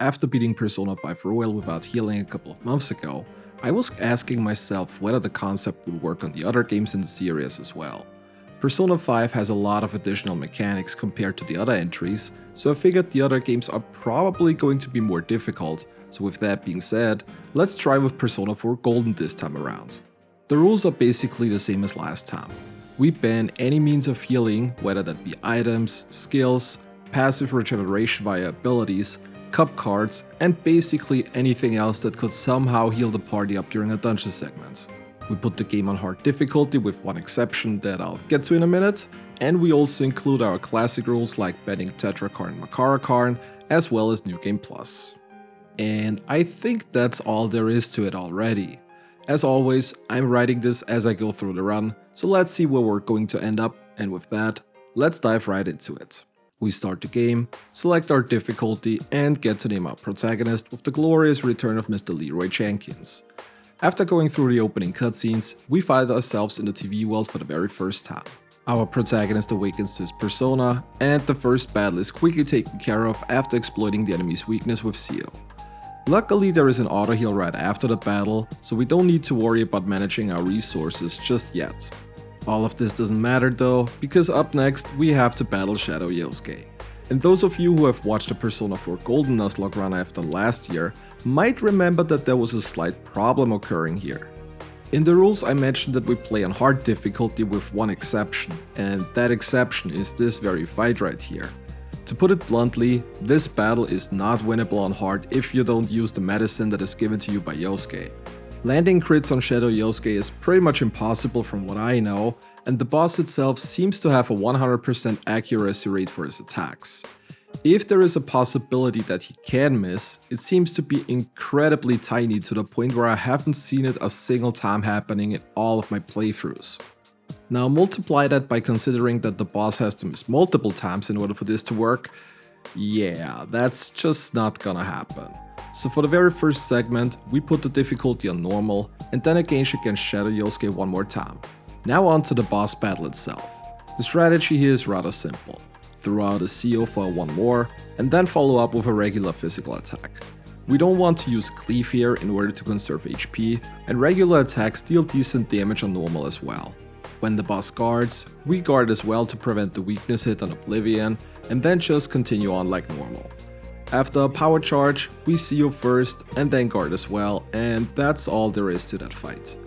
After beating Persona 5 Royal without healing a couple of months ago, I was asking myself whether the concept would work on the other games in the series as well. Persona 5 has a lot of additional mechanics compared to the other entries, so I figured the other games are probably going to be more difficult, so with that being said, let's try with Persona 4 Golden this time around. The rules are basically the same as last time. We ban any means of healing, whether that be items, skills, passive regeneration via abilities, cup cards, and basically anything else that could somehow heal the party up during a dungeon segment. We put the game on hard difficulty with one exception that I'll get to in a minute, and we also include our classic rules like banning Tetrakarn and Makarakarn, as well as New Game Plus. And I think that's all there is to it already. As always, I'm writing this as I go through the run, so let's see where we're going to end up, and with that, let's dive right into it. We start the game, select our difficulty, and get to name our protagonist with the glorious return of Mr. Leroy Jenkins. After going through the opening cutscenes, we find ourselves in the TV world for the very first time. Our protagonist awakens to his persona, and the first battle is quickly taken care of after exploiting the enemy's weakness with Seal. Luckily, there is an auto heal right after the battle, so we don't need to worry about managing our resources just yet. All of this doesn't matter though, because up next we have to battle Shadow Yosuke. And those of you who have watched the Persona 4 Golden Nuzlocke run I've done last year might remember that there was a slight problem occurring here. In the rules I mentioned that we play on hard difficulty with one exception, and that exception is this very fight right here. To put it bluntly, this battle is not winnable on hard if you don't use the medicine that is given to you by Yosuke. Landing crits on Shadow Yosuke is pretty much impossible from what I know, and the boss itself seems to have a 100% accuracy rate for his attacks. If there is a possibility that he can miss, it seems to be incredibly tiny to the point where I haven't seen it a single time happening in all of my playthroughs. Now multiply that by considering that the boss has to miss multiple times in order for this to work. Yeah, that's just not gonna happen. So for the very first segment, we put the difficulty on normal, and then again against Shadow Yosuke one more time. Now on to the boss battle itself. The strategy here is rather simple. Throw out a CO for one more, and then follow up with a regular physical attack. We don't want to use Cleave here in order to conserve HP, and regular attacks deal decent damage on normal as well. When the boss guards, we guard as well to prevent the weakness hit on Oblivion, and then just continue on like normal. After a power charge, we CO first and then guard as well, and that's all there is to that fight.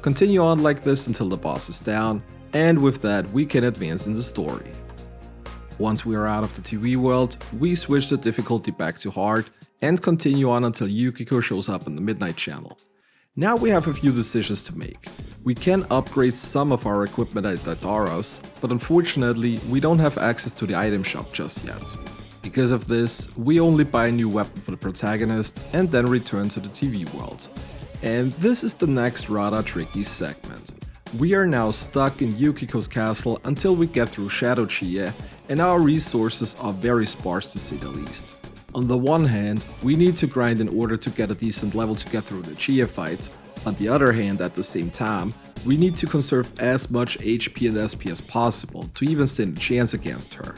Continue on like this until the boss is down, and with that we can advance in the story. Once we are out of the TV world, we switch the difficulty back to hard, and continue on until Yukiko shows up in the Midnight Channel. Now we have a few decisions to make. We can upgrade some of our equipment at Daidaras, but unfortunately we don't have access to the item shop just yet. Because of this, we only buy a new weapon for the protagonist and then return to the TV world. And this is the next rather tricky segment. We are now stuck in Yukiko's castle until we get through Shadow Chie, and our resources are very sparse to say the least. On the one hand, we need to grind in order to get a decent level to get through the Chie fight. On the other hand, at the same time, we need to conserve as much HP and SP as possible to even stand a chance against her.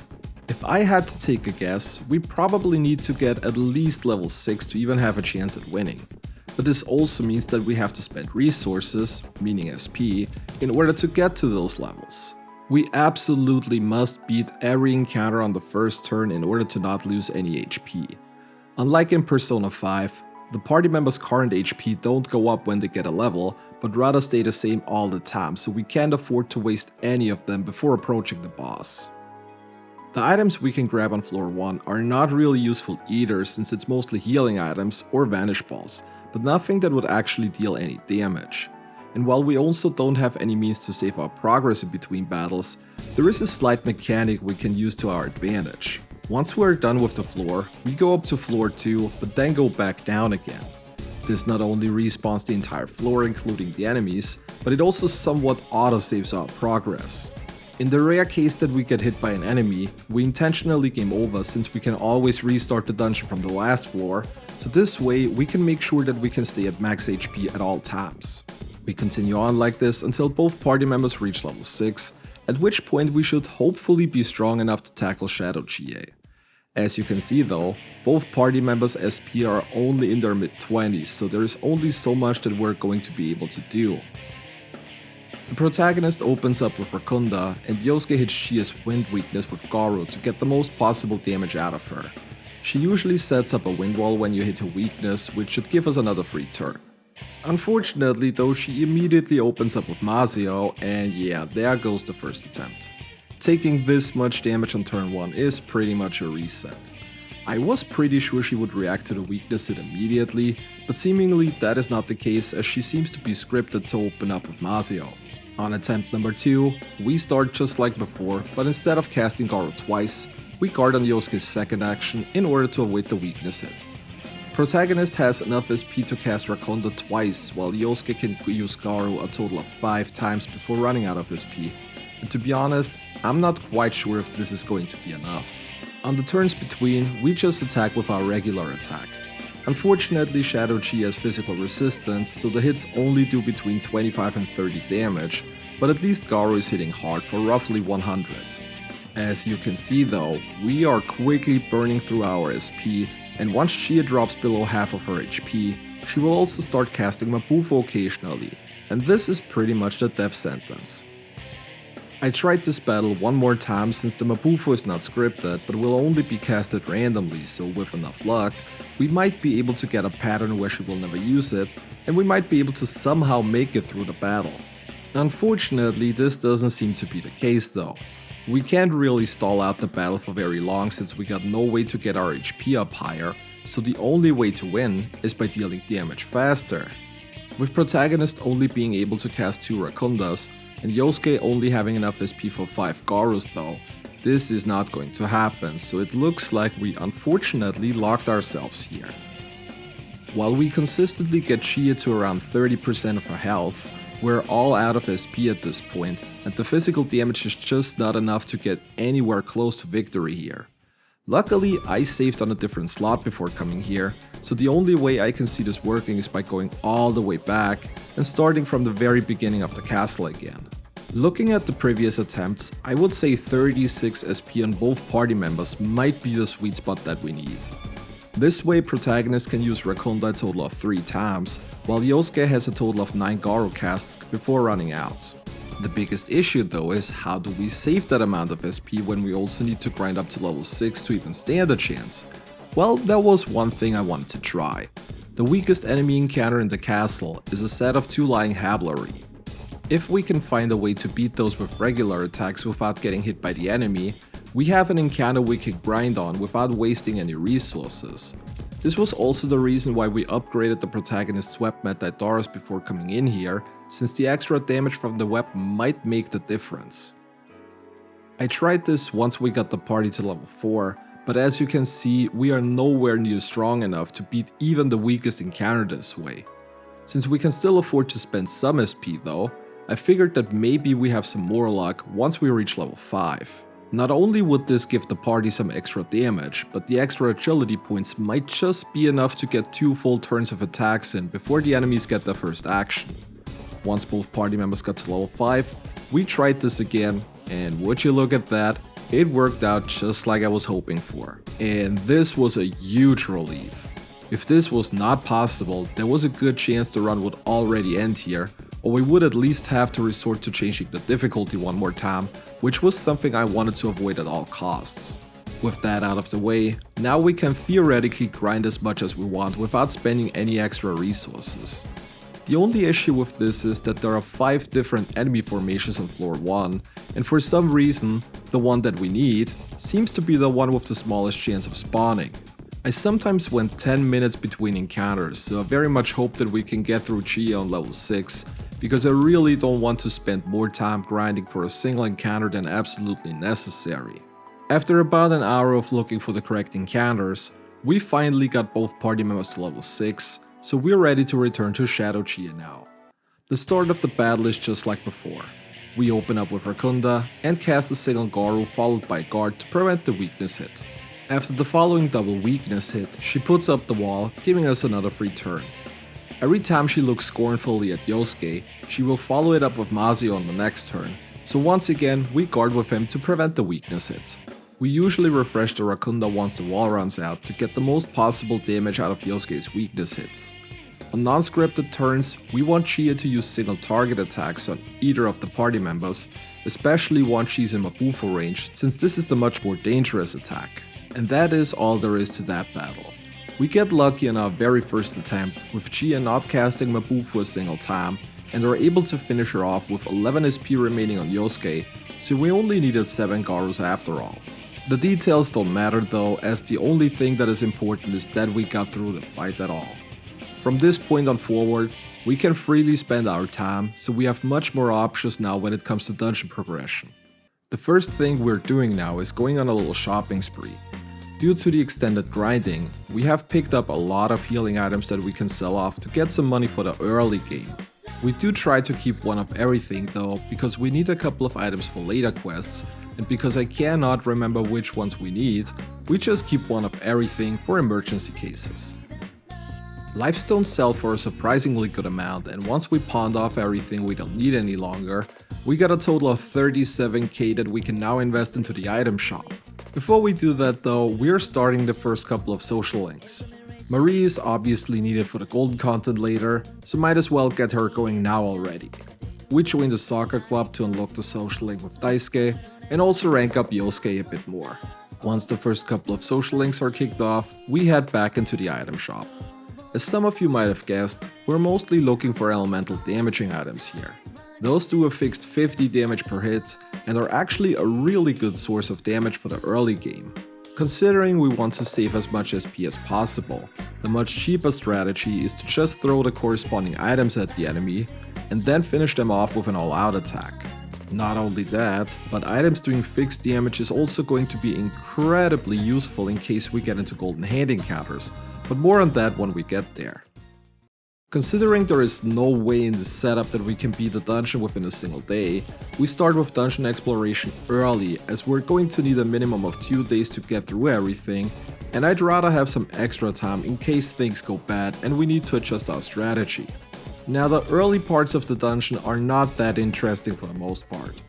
If I had to take a guess, we probably need to get at least level 6 to even have a chance at winning. But this also means that we have to spend resources, meaning SP, in order to get to those levels. We absolutely must beat every encounter on the first turn in order to not lose any HP. Unlike in Persona 5, the party members' current HP don't go up when they get a level, but rather stay the same all the time, so we can't afford to waste any of them before approaching the boss. The items we can grab on floor 1 are not really useful either, since it's mostly healing items or vanish balls, but nothing that would actually deal any damage. And while we also don't have any means to save our progress in between battles, there is a slight mechanic we can use to our advantage. Once we're done with the floor, we go up to floor 2, but then go back down again. This not only respawns the entire floor including the enemies, but it also somewhat auto-saves our progress. In the rare case that we get hit by an enemy, we intentionally game over since we can always restart the dungeon from the last floor, so this way we can make sure that we can stay at max HP at all times. We continue on like this until both party members reach level 6, at which point we should hopefully be strong enough to tackle Shadow Chie. As you can see though, both party members' SP are only in their mid-20s, so there is only so much that we're going to be able to do. The protagonist opens up with Rakunda, and Yosuke hits Shia's wind weakness with Garu to get the most possible damage out of her. She usually sets up a wind wall when you hit her weakness, which should give us another free turn. Unfortunately though, she immediately opens up with Mazio, and yeah, there goes the first attempt. Taking this much damage on turn 1 is pretty much a reset. I was pretty sure she would react to the weakness hit immediately, but seemingly that is not the case as she seems to be scripted to open up with Mazio. On attempt number 2, we start just like before, but instead of casting Garu twice, we guard on Yosuke's second action in order to avoid the weakness hit. Protagonist has enough SP to cast Rakunda twice, while Yosuke can use Garu a total of 5 times before running out of SP, and to be honest, I'm not quite sure if this is going to be enough. On the turns between, we just attack with our regular attack. Unfortunately, Shadow Chi has physical resistance, so the hits only do between 25 and 30 damage, but at least Garu is hitting hard for roughly 100. As you can see though, we are quickly burning through our SP, and once Chia drops below half of her HP, she will also start casting Mabufo occasionally, and this is pretty much the death sentence. I tried this battle one more time since the Mabufo is not scripted but will only be casted randomly, so with enough luck, we might be able to get a pattern where she will never use it, and we might be able to somehow make it through the battle. Unfortunately, this doesn't seem to be the case though. We can't really stall out the battle for very long since we got no way to get our HP up higher, so the only way to win is by dealing damage faster. With protagonist only being able to cast 2 Rakundas, and Yosuke only having enough SP for 5 Garus though, this is not going to happen, so it looks like we unfortunately locked ourselves here. While we consistently get Chia to around 30% of her health, we're all out of SP at this point, and the physical damage is just not enough to get anywhere close to victory here. Luckily, I saved on a different slot before coming here, so the only way I can see this working is by going all the way back and starting from the very beginning of the castle again. Looking at the previous attempts, I would say 36 SP on both party members might be the sweet spot that we need. This way protagonist can use Rakunda a total of 3 times, while Yosuke has a total of 9 Garu casts before running out. The biggest issue though is how do we save that amount of SP when we also need to grind up to level 6 to even stand a chance? Well, that was one thing I wanted to try. The weakest enemy encounter in the castle is a set of 2 Lying Hablaree. If we can find a way to beat those with regular attacks without getting hit by the enemy, we have an encounter we can grind on without wasting any resources. This was also the reason why we upgraded the protagonist's weapon at Daedalus before coming in here, since the extra damage from the weapon might make the difference. I tried this once we got the party to level 4, but as you can see, we are nowhere near strong enough to beat even the weakest encounter this way. Since we can still afford to spend some SP though, I figured that maybe we have some more luck once we reach level 5. Not only would this give the party some extra damage, but the extra agility points might just be enough to get 2 full turns of attacks in before the enemies get their first action. Once both party members got to level 5, we tried this again, and would you look at that, it worked out just like I was hoping for. And this was a huge relief. If this was not possible, there was a good chance the run would already end here, or we would at least have to resort to changing the difficulty one more time, which was something I wanted to avoid at all costs. With that out of the way, now we can theoretically grind as much as we want without spending any extra resources. The only issue with this is that there are 5 different enemy formations on floor 1, and for some reason, the one that we need seems to be the one with the smallest chance of spawning. I sometimes went 10 minutes between encounters, so I very much hope that we can get through Chia on level 6, because I really don't want to spend more time grinding for a single encounter than absolutely necessary. After about an hour of looking for the correct encounters, we finally got both party members to level 6, so we're ready to return to Shadow Chia now. The start of the battle is just like before. We open up with Rakunda and cast a single Garu followed by a guard to prevent the weakness hit. After the following double weakness hit, she puts up the wall, giving us another free turn. Every time she looks scornfully at Yosuke, she will follow it up with Mazio on the next turn, so once again we guard with him to prevent the weakness hit. We usually refresh the Rakunda once the wall runs out to get the most possible damage out of Yosuke's weakness hits. On non-scripted turns, we want Chie to use single target attacks on either of the party members, especially once she's in Mabufu range, since this is the much more dangerous attack. And that is all there is to that battle. We get lucky on our very first attempt, with Chie not casting Mabufu a single time, and are able to finish her off with 11 SP remaining on Yosuke, so we only needed 7 Garus after all. The details don't matter though, as the only thing that is important is that we got through the fight at all. From this point on forward, we can freely spend our time, so we have much more options now when it comes to dungeon progression. The first thing we're doing now is going on a little shopping spree. Due to the extended grinding, we have picked up a lot of healing items that we can sell off to get some money for the early game. We do try to keep one of everything though, because we need a couple of items for later quests, and because I cannot remember which ones we need, we just keep one of everything for emergency cases. Lifestones sell for a surprisingly good amount, and once we pawned off everything we don't need any longer, we got a total of 37k that we can now invest into the item shop. Before we do that though, we're starting the first couple of social links. Marie is obviously needed for the golden content later, so might as well get her going now already. We join the soccer club to unlock the social link with Daisuke, and also rank up Yosuke a bit more. Once the first couple of social links are kicked off, we head back into the item shop. As some of you might have guessed, we're mostly looking for elemental damaging items here. Those do a fixed 50 damage per hit and are actually a really good source of damage for the early game. Considering we want to save as much SP as possible, the much cheaper strategy is to just throw the corresponding items at the enemy and then finish them off with an all-out attack. Not only that, but items doing fixed damage is also going to be incredibly useful in case we get into golden hand encounters, but more on that when we get there. Considering there is no way in this setup that we can beat the dungeon within a single day, we start with dungeon exploration early, as we're going to need a minimum of 2 days to get through everything, and I'd rather have some extra time in case things go bad and we need to adjust our strategy. Now, the early parts of the dungeon are not that interesting for the most part.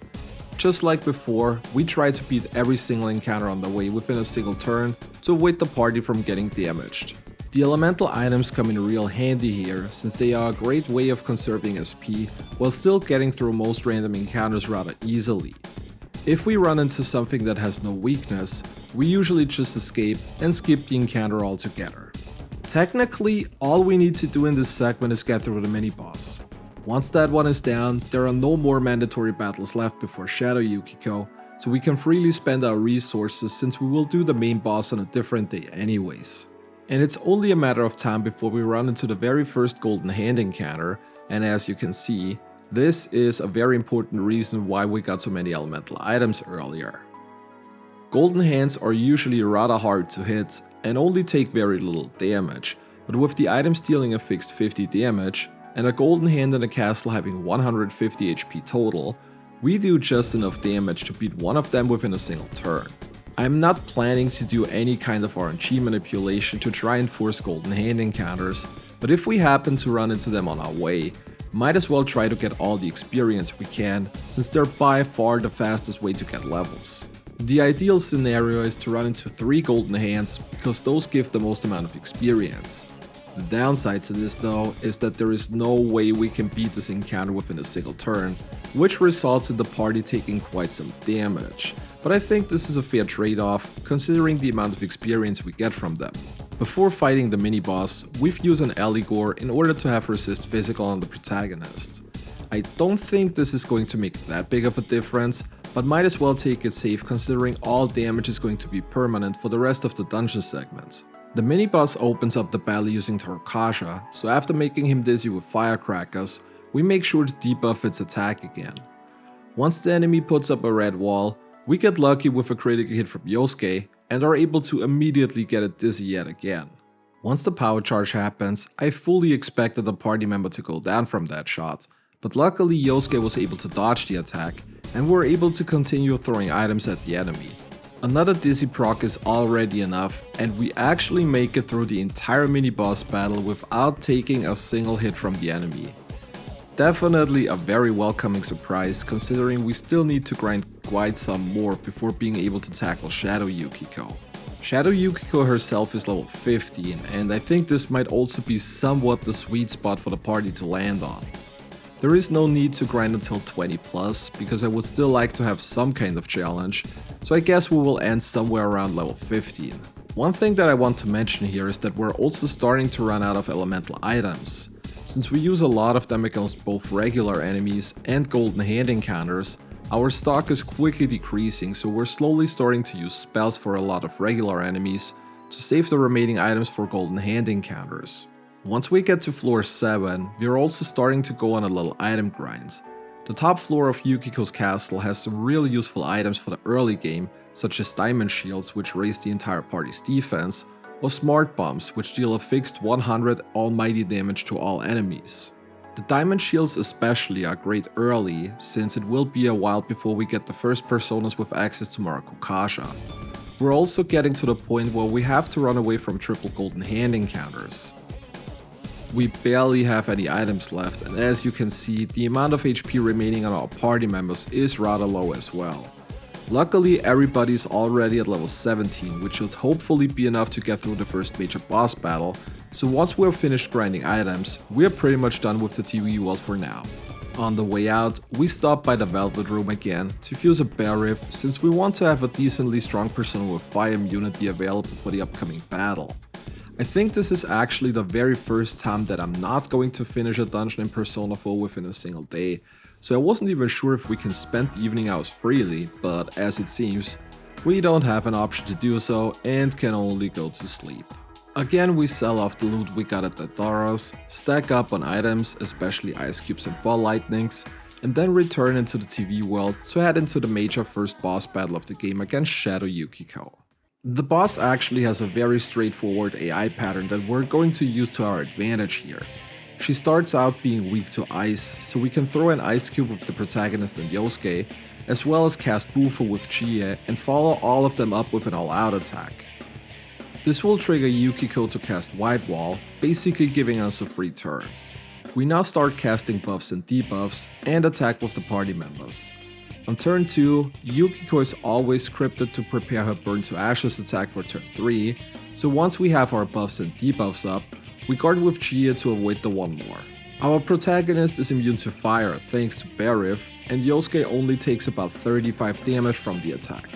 Just like before, we try to beat every single encounter on the way within a single turn to avoid the party from getting damaged. The elemental items come in real handy here, since they are a great way of conserving SP while still getting through most random encounters rather easily. If we run into something that has no weakness, we usually just escape and skip the encounter altogether. Technically, all we need to do in this segment is get through the mini-boss. Once that one is down, there are no more mandatory battles left before Shadow Yukiko, so we can freely spend our resources since we will do the main boss on a different day anyways. And it's only a matter of time before we run into the very first golden hand encounter, and as you can see, this is a very important reason why we got so many elemental items earlier. Golden hands are usually rather hard to hit and only take very little damage, but with the items dealing a fixed 50 damage, and a golden hand in a castle having 150 HP total, we do just enough damage to beat one of them within a single turn. I'm not planning to do any kind of RNG manipulation to try and force golden hand encounters, but if we happen to run into them on our way, might as well try to get all the experience we can, since they're by far the fastest way to get levels. The ideal scenario is to run into 3 golden hands, because those give the most amount of experience. The downside to this though is that there is no way we can beat this encounter within a single turn, which results in the party taking quite some damage. But I think this is a fair trade-off, considering the amount of experience we get from them. Before fighting the mini-boss, we've used an Eligor in order to have resist physical on the protagonist. I don't think this is going to make that big of a difference, but might as well take it safe considering all damage is going to be permanent for the rest of the dungeon segments. The mini-boss opens up the battle using Tarokasha, so after making him dizzy with firecrackers, we make sure to debuff its attack again. Once the enemy puts up a red wall, we get lucky with a critical hit from Yosuke and are able to immediately get it dizzy yet again. Once the power charge happens, I fully expected the party member to go down from that shot, but luckily Yosuke was able to dodge the attack and were able to continue throwing items at the enemy. Another dizzy proc is already enough, and we actually make it through the entire mini-boss battle without taking a single hit from the enemy. Definitely a very welcoming surprise, considering we still need to grind quite some more before being able to tackle Shadow Yukiko. Shadow Yukiko herself is level 15, and I think this might also be somewhat the sweet spot for the party to land on. There is no need to grind until 20 plus, because I would still like to have some kind of challenge, so I guess we will end somewhere around level 15. One thing that I want to mention here is that we're also starting to run out of elemental items. Since we use a lot of them against both regular enemies and golden hand encounters, our stock is quickly decreasing, so we're slowly starting to use spells for a lot of regular enemies to save the remaining items for golden hand encounters. Once we get to floor 7, we're also starting to go on a little item grind. The top floor of Yukiko's castle has some really useful items for the early game, such as diamond shields which raise the entire party's defense, or smart bombs which deal a fixed 100 almighty damage to all enemies. The diamond shields especially are great early, since it will be a while before we get the first personas with access to Maracukasha. We're also getting to the point where we have to run away from triple golden hand encounters. We barely have any items left, and as you can see, the amount of HP remaining on our party members is rather low as well. Luckily, everybody's already at level 17, which should hopefully be enough to get through the first major boss battle, so once we're finished grinding items, we're pretty much done with the TV world for now. On the way out, we stop by the Velvet Room again to fuse a Bear Riff, since we want to have a decently strong persona with fire immunity available for the upcoming battle. I think this is actually the very first time that I'm not going to finish a dungeon in Persona 4 within a single day, so I wasn't even sure if we can spend the evening hours freely, but as it seems, we don't have an option to do so and can only go to sleep. Again, we sell off the loot we got at the Doros, stack up on items, especially ice cubes and ball lightnings, and then return into the TV world to head into the major first boss battle of the game against Shadow Yukiko. The boss actually has a very straightforward AI pattern that we're going to use to our advantage here. She starts out being weak to ice, so we can throw an ice cube with the protagonist and Yosuke, as well as cast Bufo with Chie and follow all of them up with an all-out attack. This will trigger Yukiko to cast White Wall, basically giving us a free turn. We now start casting buffs and debuffs and attack with the party members. On turn 2, Yukiko is always scripted to prepare her Burn to Ashes attack for turn 3, so once we have our buffs and debuffs up, we guard with Chie to avoid the one more. Our protagonist is immune to fire thanks to Bear Riff, and Yosuke only takes about 35 damage from the attack.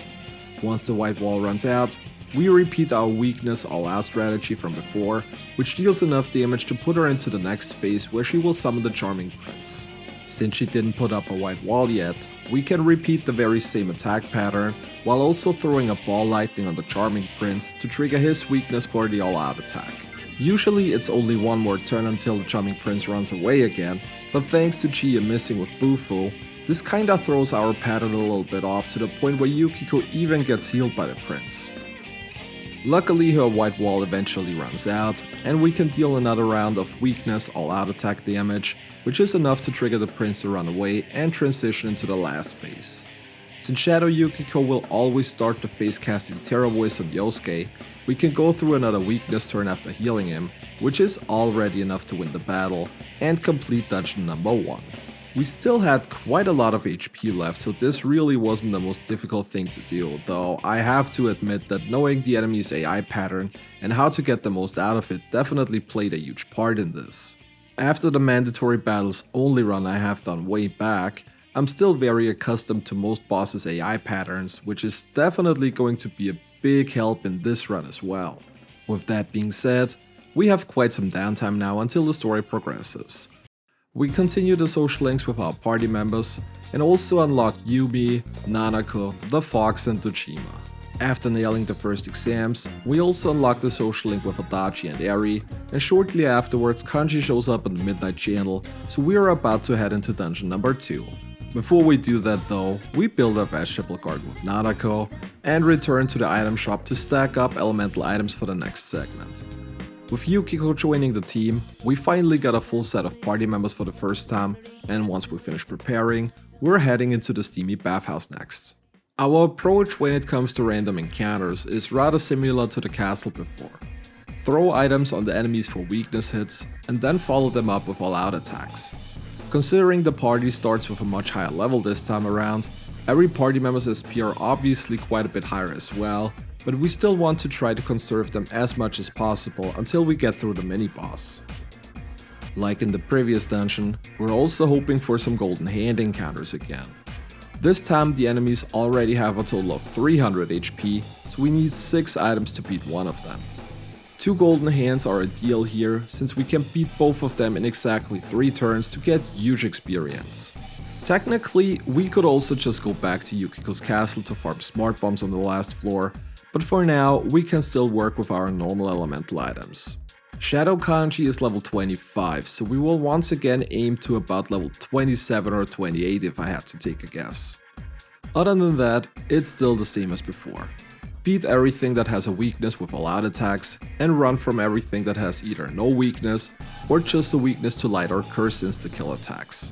Once the White Wall runs out, we repeat our weakness all-out strategy from before, which deals enough damage to put her into the next phase where she will summon the Charming Prince. Since she didn't put up a White Wall yet, we can repeat the very same attack pattern while also throwing a ball lightning on the Charming Prince to trigger his weakness for the all-out attack. Usually it's only one more turn until the Charming Prince runs away again, but thanks to Chie missing with Bufo, this kinda throws our pattern a little bit off to the point where Yukiko even gets healed by the prince. Luckily her White Wall eventually runs out, and we can deal another round of weakness all-out attack damage, which is enough to trigger the prince to run away and transition into the last phase. Since Shadow Yukiko will always start the phase casting Terror Voice on Yosuke, we can go through another weakness turn after healing him, which is already enough to win the battle, and complete dungeon number 1. We still had quite a lot of HP left, so this really wasn't the most difficult thing to do, though I have to admit that knowing the enemy's AI pattern and how to get the most out of it definitely played a huge part in this. After the mandatory battles only run I have done way back, I'm still very accustomed to most bosses' AI patterns, which is definitely going to be a big help in this run as well. With that being said, we have quite some downtime now until the story progresses. We continue the social links with our party members and also unlock Yumi, Nanako, the Fox and Dojima. After nailing the first exams, we also unlock the social link with Adachi and Eri, and shortly afterwards Kanji shows up in the Midnight Channel, so we are about to head into dungeon number 2. Before we do that though, we build our vegetable garden with Nanako, and return to the item shop to stack up elemental items for the next segment. With Yukiko joining the team, we finally got a full set of party members for the first time, and once we finish preparing, we're heading into the steamy bathhouse next. Our approach when it comes to random encounters is rather similar to the castle before. Throw items on the enemies for weakness hits, and then follow them up with all-out attacks. Considering the party starts with a much higher level this time around, Every party member's SP are obviously quite a bit higher as well, but we still want to try to conserve them as much as possible until we get through the mini-boss. Like in the previous dungeon, we're also hoping for some golden hand encounters again. This time the enemies already have a total of 300 HP, so we need 6 items to beat one of them. 2 golden hands are a deal here, since we can beat both of them in exactly 3 turns to get huge experience. Technically, we could also just go back to Yukiko's castle to farm smart bombs on the last floor, but for now we can still work with our normal elemental items. Shadow Kanji is level 25, so we will once again aim to about level 27 or 28 if I had to take a guess. Other than that, it's still the same as before. Beat everything that has a weakness with all out attacks, and run from everything that has either no weakness or just a weakness to light or curse insta-kill attacks.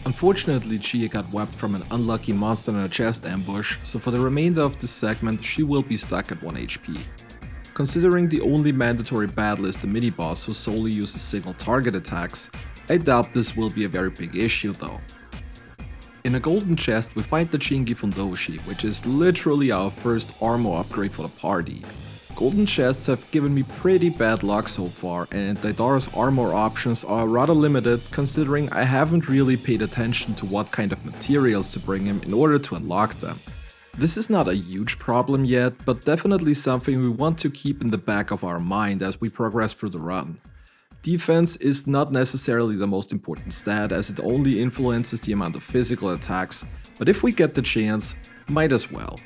Unfortunately, Chie got whacked from an unlucky monster in a chest ambush, so for the remainder of this segment she will be stuck at 1 HP. Considering the only mandatory battle is the mini-boss who solely uses single target attacks, I doubt this will be a very big issue though. In a golden chest we find the Chingy Fundoshi, which is literally our first armor upgrade for the party. Golden chests have given me pretty bad luck so far, and Daidara's armor options are rather limited considering I haven't really paid attention to what kind of materials to bring him in order to unlock them. This is not a huge problem yet, but definitely something we want to keep in the back of our mind as we progress through the run. Defense is not necessarily the most important stat as it only influences the amount of physical attacks, but if we get the chance, might as well.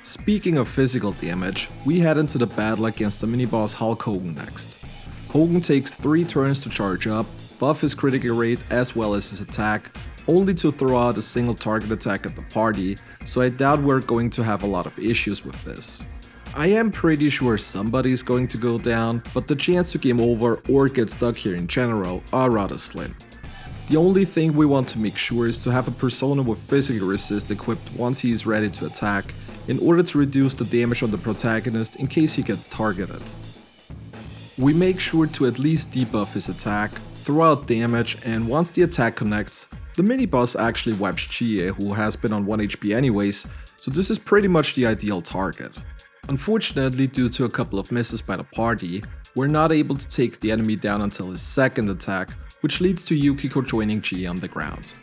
Speaking of physical damage, we head into the battle against the mini-boss Hulk Hogan next. Hogan takes 3 turns to charge up, buff his critical rate as well as his attack, only to throw out a single target attack at the party, so I doubt we're going to have a lot of issues with this. I am pretty sure somebody is going to go down, but the chance to game over or get stuck here in general are rather slim. The only thing we want to make sure is to have a persona with physical resist equipped once he is ready to attack, in order to reduce the damage on the protagonist in case he gets targeted. We make sure to at least debuff his attack, throw out damage, and once the attack connects, the mini-boss actually wipes Chie, who has been on 1 HP anyways, so this is pretty much the ideal target. Unfortunately, due to a couple of misses by the party, we're not able to take the enemy down until his second attack, which leads to Yukiko joining Chie on the ground.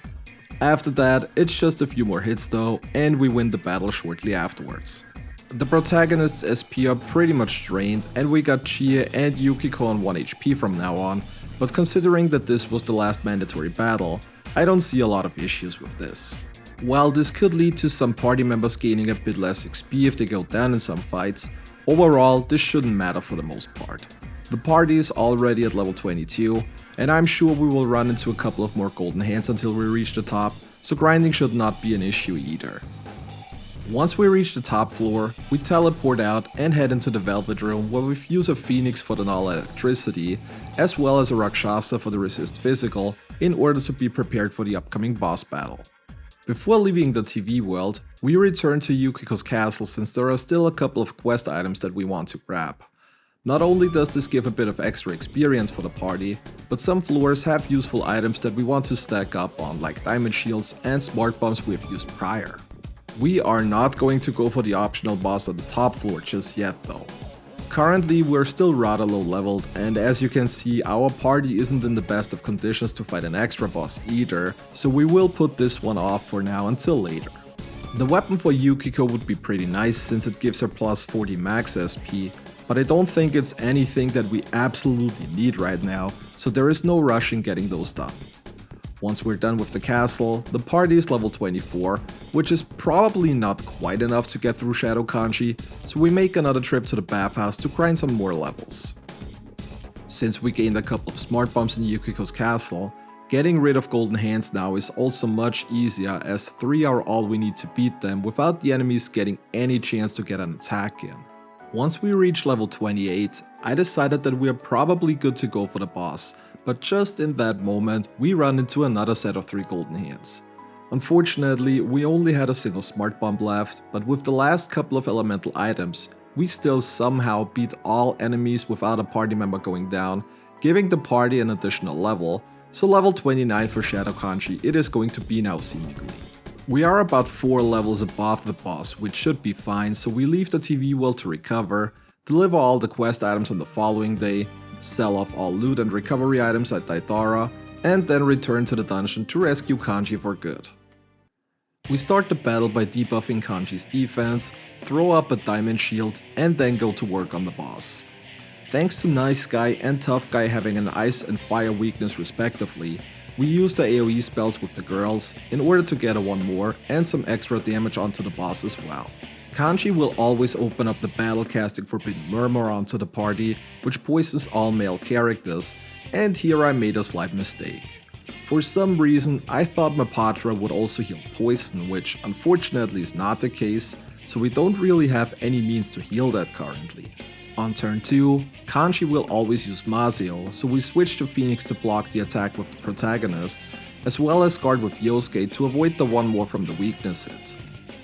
After that, it's just a few more hits though, and we win the battle shortly afterwards. The protagonist's SP are pretty much drained, and we got Chie and Yukiko on 1 HP from now on, but considering that this was the last mandatory battle, I don't see a lot of issues with this. While this could lead to some party members gaining a bit less XP if they go down in some fights, overall this shouldn't matter for the most part. The party is already at level 22, and I'm sure we will run into a couple of more golden hands until we reach the top, so grinding should not be an issue either. Once we reach the top floor, we teleport out and head into the Velvet Room where we fuse a Phoenix for the null electricity, as well as a Rakshasa for the resist physical, in order to be prepared for the upcoming boss battle. Before leaving the TV world, we return to Yukiko's castle since there are still a couple of quest items that we want to grab. Not only does this give a bit of extra experience for the party, but some floors have useful items that we want to stack up on, like diamond shields and smart bombs we have used prior. We are not going to go for the optional boss on the top floor just yet though. Currently we're still rather low leveled, and as you can see our party isn't in the best of conditions to fight an extra boss either, so we will put this one off for now until later. The weapon for Yukiko would be pretty nice since it gives her plus 40 max SP, but I don't think it's anything that we absolutely need right now, so there is no rush in getting those done. Once we're done with the castle, the party is level 24, which is probably not quite enough to get through Shadow Kanji, so we make another trip to the bathhouse to grind some more levels. Since we gained a couple of smart bombs in Yukiko's castle, getting rid of golden hands now is also much easier as 3 are all we need to beat them without the enemies getting any chance to get an attack in. Once we reach level 28, I decided that we are probably good to go for the boss, but just in that moment we run into another set of 3 golden hands. Unfortunately, we only had a single smart bomb left, but with the last couple of elemental items, we still somehow beat all enemies without a party member going down, giving the party an additional level, so level 29 for Shadow Kanji it is going to be now seemingly. We are about 4 levels above the boss, which should be fine, so we leave the TV world to recover, deliver all the quest items on the following day, sell off all loot and recovery items at Daidara, and then return to the dungeon to rescue Kanji for good. We start the battle by debuffing Kanji's defense, throw up a diamond shield, and then go to work on the boss. Thanks to Nice Guy and Tough Guy having an ice and fire weakness respectively, we use the AoE spells with the girls in order to get a 1 more and some extra damage onto the boss as well. Kanji will always open up the battle casting Forbidden Murmur onto the party, which poisons all male characters, and here I made a slight mistake. For some reason, I thought Mapatra would also heal poison, which unfortunately is not the case, so we don't really have any means to heal that currently. On turn 2, Kanji will always use Mazio, so we switch to Phoenix to block the attack with the protagonist, as well as guard with Yosuke to avoid the 1 more from the weakness hit.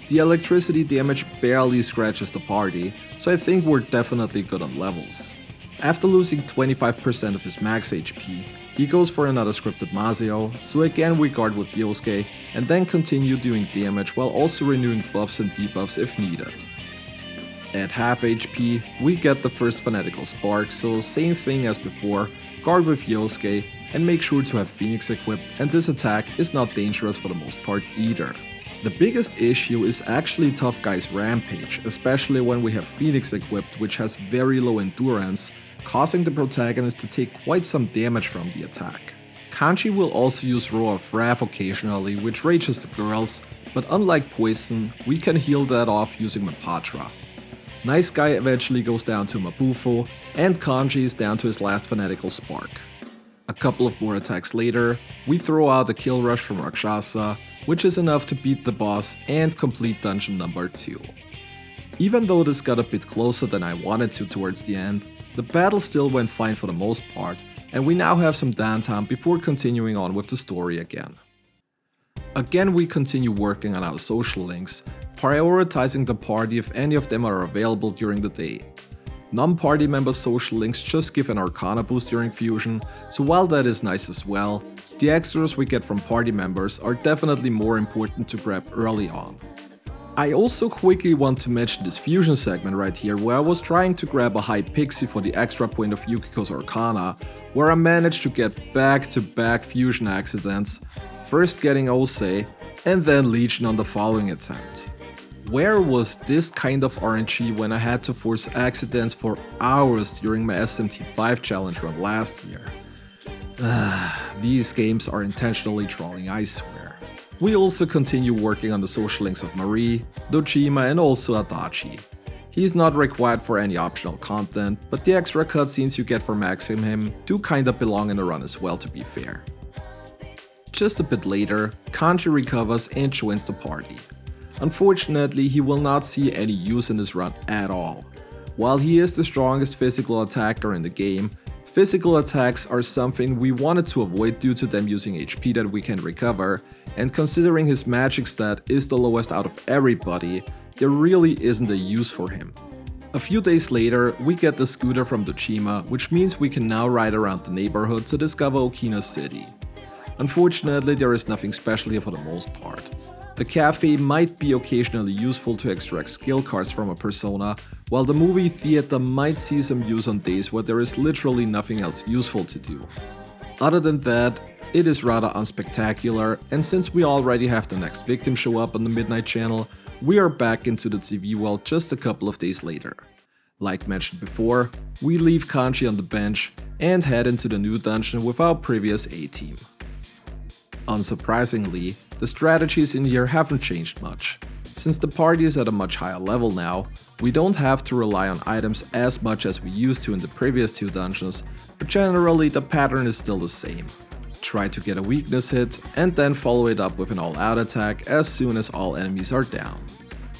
The electricity damage barely scratches the party, so I think we're definitely good on levels. After losing 25% of his max HP, he goes for another scripted Mazio, so again we guard with Yosuke and then continue doing damage while also renewing buffs and debuffs if needed. At half HP, we get the first Fanatical Spark, so same thing as before, guard with Yosuke and make sure to have Phoenix equipped, and this attack is not dangerous for the most part either. The biggest issue is actually Tough Guy's Rampage, especially when we have Phoenix equipped, which has very low endurance, causing the protagonist to take quite some damage from the attack. Kanji will also use Roar of Wrath occasionally, which rages the girls, but unlike Poison, we can heal that off using Mapatra. Nice Guy eventually goes down to Mabufo, and Kanji is down to his last Fanatical Spark. A couple of more attacks later, we throw out a kill rush from Rakshasa, which is enough to beat the boss and complete dungeon number 2. Even though this got a bit closer than I wanted to towards the end, the battle still went fine for the most part, and we now have some downtime before continuing on with the story again. Again, we continue working on our social links, prioritizing the party if any of them are available during the day. Non-party member social links just give an Arcana boost during Fusion, so while that is nice as well, the extras we get from party members are definitely more important to grab early on. I also quickly want to mention this Fusion segment right here, where I was trying to grab a high Pixie for the extra point of Yukiko's Arcana, where I managed to get back-to-back Fusion accidents, first getting Osei, and then Legion on the following attempt. Where was this kind of RNG when I had to force accidents for hours during my SMT5 challenge run last year? These games are intentionally trolling, I swear. We also continue working on the social links of Marie, Dojima and also Adachi. He's not required for any optional content, but the extra cutscenes you get for maxing him do kinda belong in the run as well, to be fair. Just a bit later, Kanji recovers and joins the party. Unfortunately, he will not see any use in this run at all. While he is the strongest physical attacker in the game, physical attacks are something we wanted to avoid due to them using HP that we can recover, and considering his magic stat is the lowest out of everybody, there really isn't a use for him. A few days later, we get the scooter from Dojima, which means we can now ride around the neighborhood to discover Okina City. Unfortunately, there is nothing special here for the most part. The cafe might be occasionally useful to extract skill cards from a persona, while the movie theater might see some use on days where there is literally nothing else useful to do. Other than that, it is rather unspectacular, and since we already have the next victim show up on the Midnight Channel, we are back into the TV world just a couple of days later. Like mentioned before, we leave Kanji on the bench and head into the new dungeon with our previous A-team. Unsurprisingly, the strategies in here haven't changed much. Since the party is at a much higher level now, we don't have to rely on items as much as we used to in the previous 2 dungeons, but generally the pattern is still the same. Try to get a weakness hit and then follow it up with an all-out attack as soon as all enemies are down.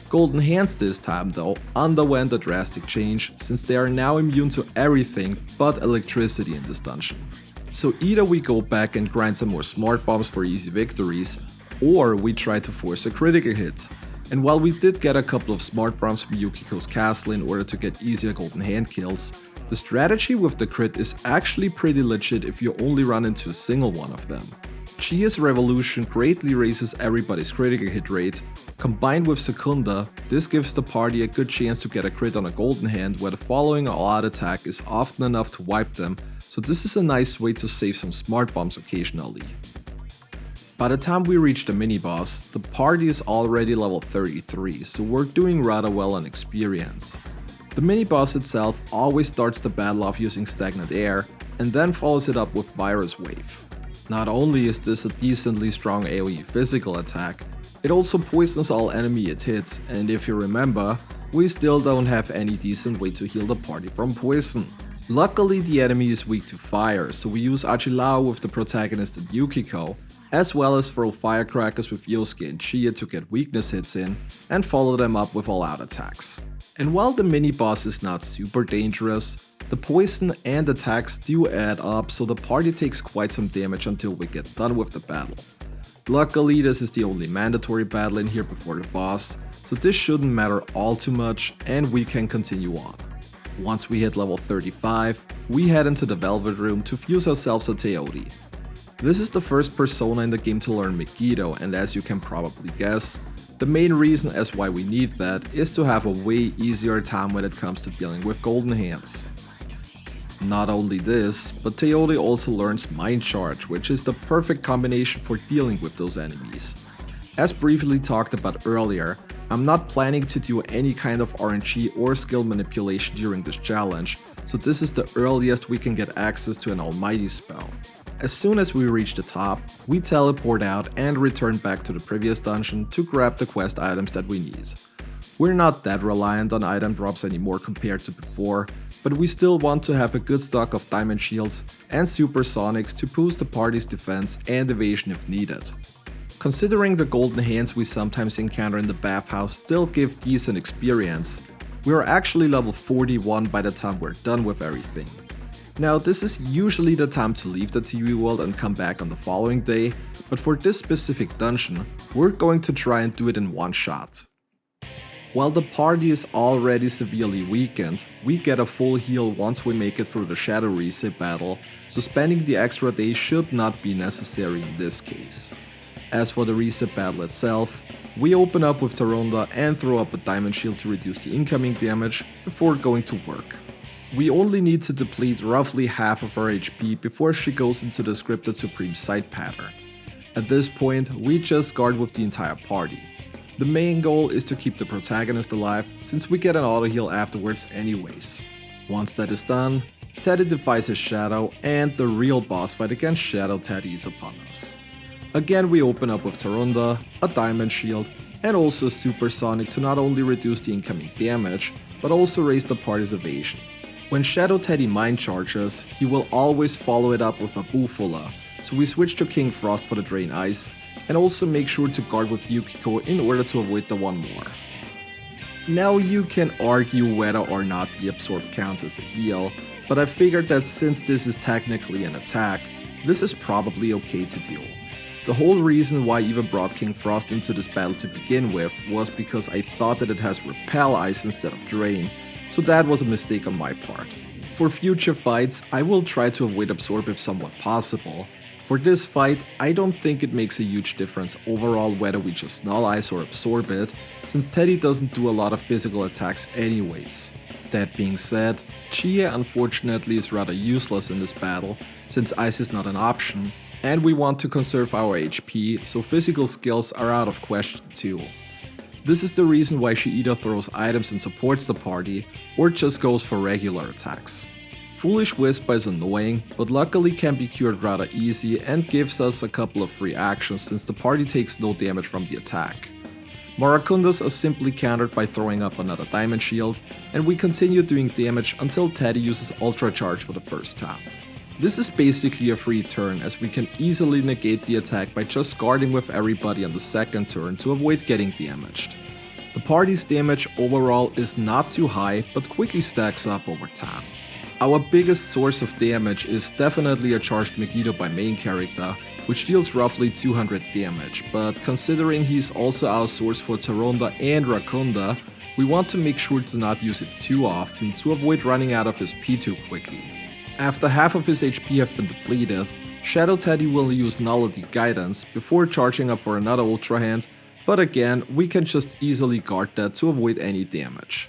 Golden Hands this time though underwent a drastic change, since they are now immune to everything but electricity in this dungeon. So either we go back and grind some more smart bombs for easy victories, or we try to force a critical hit. And while we did get a couple of smart bombs from Yukiko's castle in order to get easier golden hand kills, the strategy with the crit is actually pretty legit if you only run into a single one of them. Chia's Revolution greatly raises everybody's critical hit rate. Combined with Secunda, this gives the party a good chance to get a crit on a golden hand where the following all-out attack is often enough to wipe them, so this is a nice way to save some smart bombs occasionally. By the time we reach the mini-boss, the party is already level 33, so we're doing rather well on experience. The mini-boss itself always starts the battle off using Stagnant Air, and then follows it up with Virus Wave. Not only is this a decently strong AoE physical attack, it also poisons all enemy it hits, and if you remember, we still don't have any decent way to heal the party from poison. Luckily the enemy is weak to fire, so we use Agilao with the protagonist and Yukiko, as well as throw firecrackers with Yosuke and Chia to get weakness hits in, and follow them up with all-out attacks. And while the mini-boss is not super dangerous, the poison and attacks do add up, so the party takes quite some damage until we get done with the battle. Luckily this is the only mandatory battle in here before the boss, so this shouldn't matter all too much and we can continue on. Once we hit level 35, we head into the Velvet Room to fuse ourselves a Teodi. This is the first persona in the game to learn Megiddo, and as you can probably guess, the main reason as why we need that is to have a way easier time when it comes to dealing with golden hands. Not only this, but Teodi also learns Mind Charge, which is the perfect combination for dealing with those enemies. As briefly talked about earlier, I'm not planning to do any kind of RNG or skill manipulation during this challenge, so this is the earliest we can get access to an almighty spell. As soon as we reach the top, we teleport out and return back to the previous dungeon to grab the quest items that we need. We're not that reliant on item drops anymore compared to before, but we still want to have a good stock of diamond shields and supersonics to boost the party's defense and evasion if needed. Considering the golden hands we sometimes encounter in the bathhouse still give decent experience, we are actually level 41 by the time we're done with everything. Now this is usually the time to leave the TV world and come back on the following day, but for this specific dungeon, we're going to try and do it in one shot. While the party is already severely weakened, we get a full heal once we make it through the Shadow Reset battle, so spending the extra day should not be necessary in this case. As for the reset battle itself, we open up with Taronda and throw up a diamond shield to reduce the incoming damage before going to work. We only need to deplete roughly half of our HP before she goes into the scripted Supreme Sight pattern. At this point, we just guard with the entire party. The main goal is to keep the protagonist alive, since we get an auto heal afterwards anyways. Once that is done, Teddy defies his shadow and the real boss fight against Shadow Teddy is upon us. Again we open up with Taronda, a diamond shield, and also a supersonic to not only reduce the incoming damage, but also raise the party's evasion. When Shadow Teddy mind charges, he will always follow it up with Mabufula, so we switch to King Frost for the Drain Ice, and also make sure to guard with Yukiko in order to avoid the one more. Now you can argue whether or not the Absorb counts as a heal, but I figured that since this is technically an attack, this is probably okay to do. The whole reason why I even brought King Frost into this battle to begin with was because I thought that it has Repel Ice instead of Drain, so that was a mistake on my part. For future fights, I will try to avoid Absorb if somewhat possible. For this fight, I don't think it makes a huge difference overall whether we just Null Ice or Absorb it, since Teddy doesn't do a lot of physical attacks anyways. That being said, Chia unfortunately is rather useless in this battle, since Ice is not an option, and we want to conserve our HP, so physical skills are out of question too. This is the reason why she either throws items and supports the party, or just goes for regular attacks. Foolish Whisper is annoying, but luckily can be cured rather easy and gives us a couple of free actions since the party takes no damage from the attack. Maracundas are simply countered by throwing up another diamond shield, and we continue doing damage until Teddy uses Ultra Charge for the first time. This is basically a free turn as we can easily negate the attack by just guarding with everybody on the second turn to avoid getting damaged. The party's damage overall is not too high, but quickly stacks up over time. Our biggest source of damage is definitely a charged Megiddo by main character, which deals roughly 200 damage, but considering he's also our source for Taronda and Rakunda, we want to make sure to not use it too often to avoid running out of his P too quickly. After half of his HP have been depleted, Shadow Teddy will use Nullity Guidance before charging up for another Ultra Hand, but again, we can just easily guard that to avoid any damage.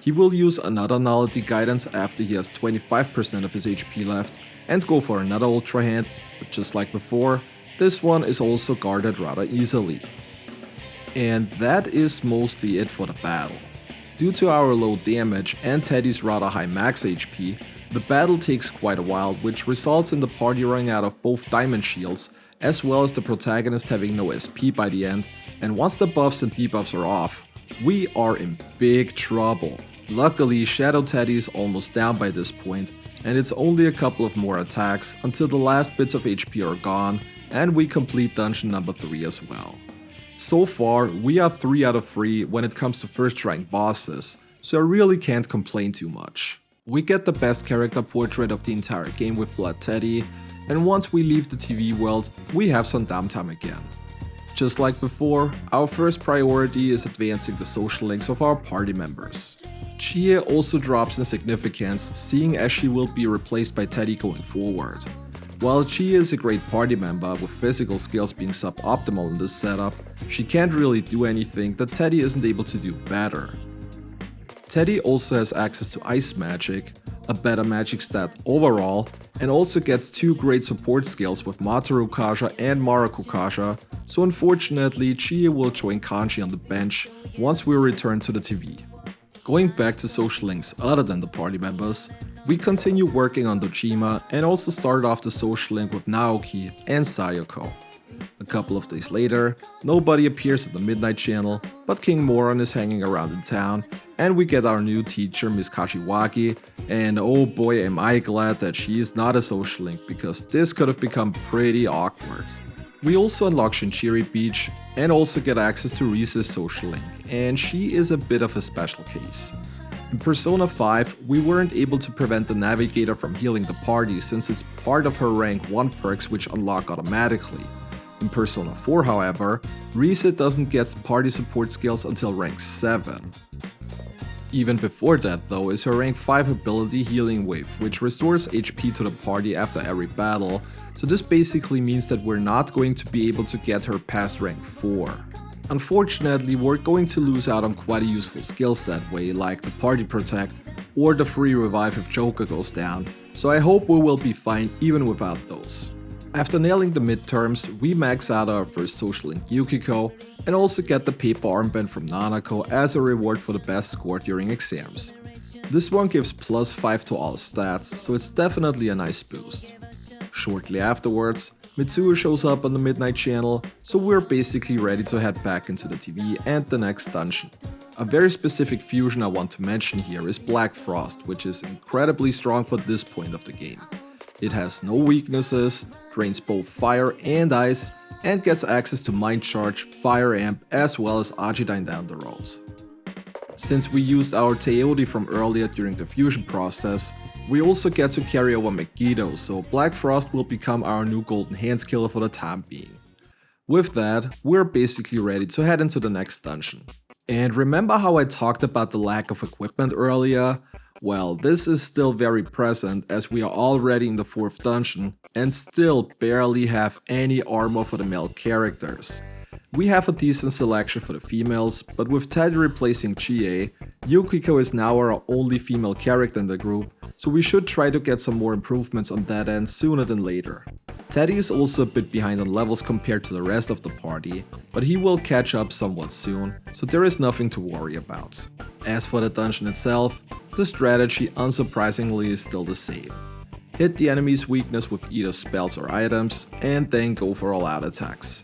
He will use another Nullity Guidance after he has 25% of his HP left and go for another Ultra Hand, but just like before, this one is also guarded rather easily. And that is mostly it for the battle. Due to our low damage and Teddy's rather high max HP, the battle takes quite a while, which results in the party running out of both diamond shields, as well as the protagonist having no SP by the end, and once the buffs and debuffs are off, we are in big trouble. Luckily, Shadow Teddy is almost down by this point, and it's only a couple of more attacks until the last bits of HP are gone, and we complete dungeon number 3 as well. So far, we are 3 out of 3 when it comes to first rank bosses, so I really can't complain too much. We get the best character portrait of the entire game with Flat Teddy, and once we leave the TV world, we have some downtime again. Just like before, our first priority is advancing the social links of our party members. Chie also drops in significance, seeing as she will be replaced by Teddy going forward. While Chie is a great party member with physical skills being suboptimal in this setup, she can't really do anything that Teddy isn't able to do better. Teddy also has access to Ice Magic, a better magic stat overall, and also gets 2 great support skills with Mataru Kasha and Maraku Kasha, so unfortunately Chie will join Kanji on the bench once we return to the TV. Going back to social links other than the party members, we continue working on Dojima and also started off the social link with Naoki and Sayoko. A couple of days later, nobody appears at the Midnight Channel, but King Moron is hanging around in town, and we get our new teacher Miss Kashiwagi, and oh boy am I glad that she is not a social link, because this could have become pretty awkward. We also unlock Shinchiri Beach, and also get access to Rise's social link, and she is a bit of a special case. In Persona 5, we weren't able to prevent the Navigator from healing the party since it's part of her rank 1 perks which unlock automatically. In Persona 4, however, Rise doesn't get party support skills until rank 7. Even before that though is her rank 5 ability Healing Wave, which restores HP to the party after every battle, so this basically means that we're not going to be able to get her past rank 4. Unfortunately, we're going to lose out on quite a useful skills that way, like the Party Protect or the free revive if Joker goes down, so I hope we will be fine even without those. After nailing the midterms, we max out our first social link Yukiko, and also get the paper armband from Nanako as a reward for the best score during exams. This one gives +5 to all stats, so it's definitely a nice boost. Shortly afterwards, Mitsuo shows up on the Midnight Channel, so we're basically ready to head back into the TV and the next dungeon. A very specific fusion I want to mention here is Black Frost, which is incredibly strong for this point of the game. It has no weaknesses, drains both fire and ice, and gets access to Mind Charge, Fire Amp, as well as Argidyne down the road. Since we used our Teodi from earlier during the fusion process, we also get to carry over Megiddo, so Black Frost will become our new Golden Hands killer for the time being. With that, we're basically ready to head into the next dungeon. And remember how I talked about the lack of equipment earlier? Well, this is still very present as we are already in the 4th dungeon and still barely have any armor for the male characters. We have a decent selection for the females, but with Teddy replacing Chie, Yukiko is now our only female character in the group, so we should try to get some more improvements on that end sooner than later. Teddy is also a bit behind on levels compared to the rest of the party, but he will catch up somewhat soon, so there is nothing to worry about. As for the dungeon itself, the strategy unsurprisingly is still the same. Hit the enemy's weakness with either spells or items, and then go for all out attacks.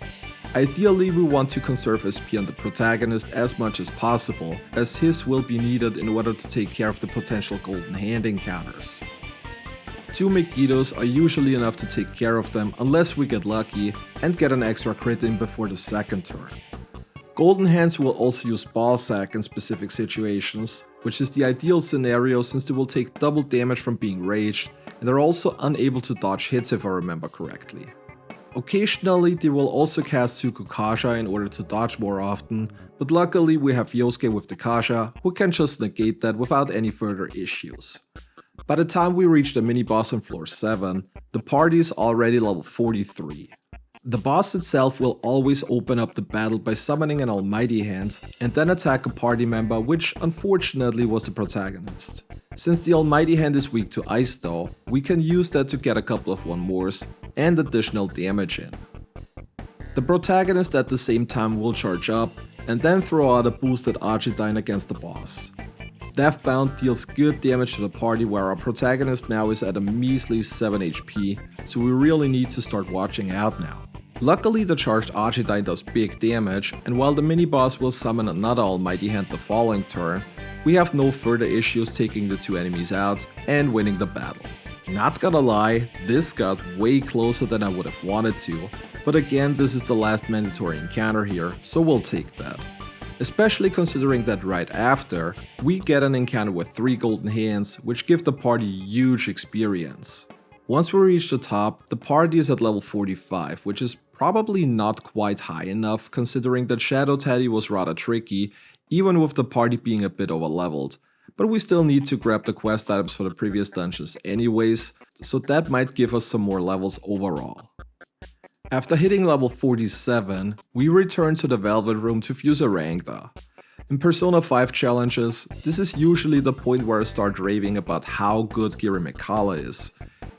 Ideally, we want to conserve SP on the protagonist as much as possible, as his will be needed in order to take care of the potential golden hand encounters. 2 Megiddos are usually enough to take care of them unless we get lucky and get an extra crit in before the second turn. Golden Hands will also use Ball Sack in specific situations, which is the ideal scenario since they will take double damage from being raged, and are also unable to dodge hits if I remember correctly. Occasionally they will also cast Tsuku Kasha in order to dodge more often, but luckily we have Yosuke with the Kasha, who can just negate that without any further issues. By the time we reach the mini-boss on floor 7, the party is already level 43. The boss itself will always open up the battle by summoning an almighty hand and then attack a party member, which unfortunately was the protagonist. Since the almighty hand is weak to ice though, we can use that to get a couple of 1-mores and additional damage in. The protagonist at the same time will charge up and then throw out a boosted Archetyne against the boss. Deathbound deals good damage to the party where our protagonist now is at a measly 7 HP, so we really need to start watching out now. Luckily the charged Archetyne does big damage, and while the mini-boss will summon another almighty hand the following turn, we have no further issues taking the 2 enemies out and winning the battle. Not gonna lie, this got way closer than I would have wanted to, but again this is the last mandatory encounter here, so we'll take that. Especially considering that right after, we get an encounter with 3 golden hands, which give the party huge experience. Once we reach the top, the party is at level 45, which is probably not quite high enough considering that Shadow Teddy was rather tricky, even with the party being a bit overleveled. But we still need to grab the quest items for the previous dungeons anyways, so that might give us some more levels overall. After hitting level 47, we return to the Velvet Room to fuse a Rangda. In Persona 5 challenges, this is usually the point where I start raving about how good Giri Mikala is.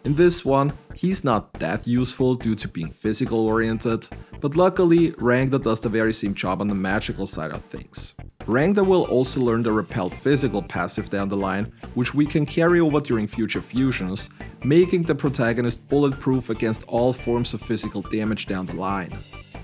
In this one, he's not that useful due to being physical oriented, but luckily Rangda does the very same job on the magical side of things. Rangda will also learn the Repel physical passive down the line, which we can carry over during future fusions, making the protagonist bulletproof against all forms of physical damage down the line.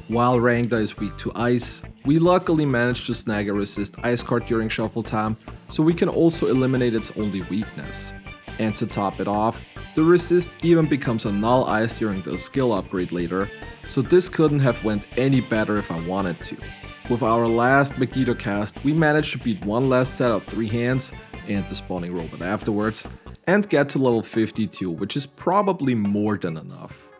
While Rangda is weak to ice, we luckily managed to snag a resist ice card during shuffle time, so we can also eliminate its only weakness. And to top it off, the resist even becomes a null ice during the skill upgrade later, so this couldn't have went any better if I wanted to. With our last Megiddo cast, we managed to beat one last set of 3 hands, and the spawning robot afterwards, and get to level 52, which is probably more than enough.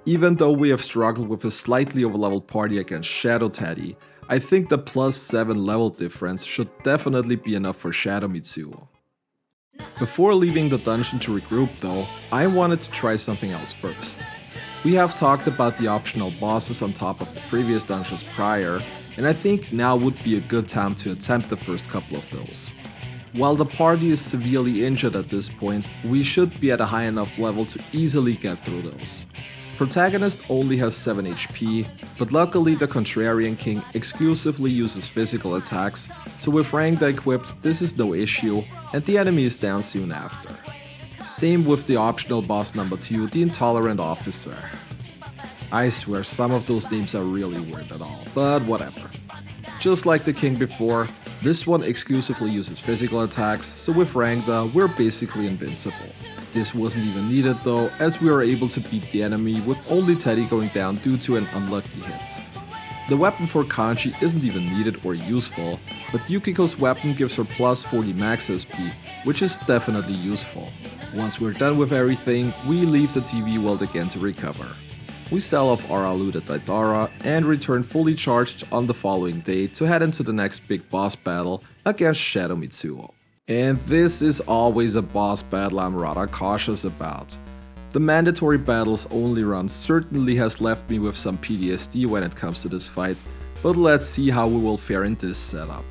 Even though we have struggled with a slightly overleveled party against Shadow Teddy, I think the plus 7 level difference should definitely be enough for Shadow Mitsuo. Before leaving the dungeon to regroup though, I wanted to try something else first. We have talked about the optional bosses on top of the previous dungeons prior, and I think now would be a good time to attempt the first couple of those. While the party is severely injured at this point, we should be at a high enough level to easily get through those. Protagonist only has 7 HP, but luckily the Contrarian King exclusively uses physical attacks, so with Rangda equipped this is no issue, and the enemy is down soon after. Same with the optional boss number 2, the Intolerant Officer. I swear some of those names are really weird at all, but whatever. Just like the king before, this one exclusively uses physical attacks, so with Rangda we're basically invincible. This wasn't even needed though, as we were able to beat the enemy with only Teddy going down due to an unlucky hit. The weapon for Kanji isn't even needed or useful, but Yukiko's weapon gives her plus 40 max SP, which is definitely useful. Once we're done with everything, we leave the TV world again to recover. We sell off our looted Daidara and return fully charged on the following day to head into the next big boss battle against Shadow Mitsuo. And this is always a boss battle I'm rather cautious about. The mandatory battles only run certainly has left me with some PTSD when it comes to this fight, but let's see how we will fare in this setup.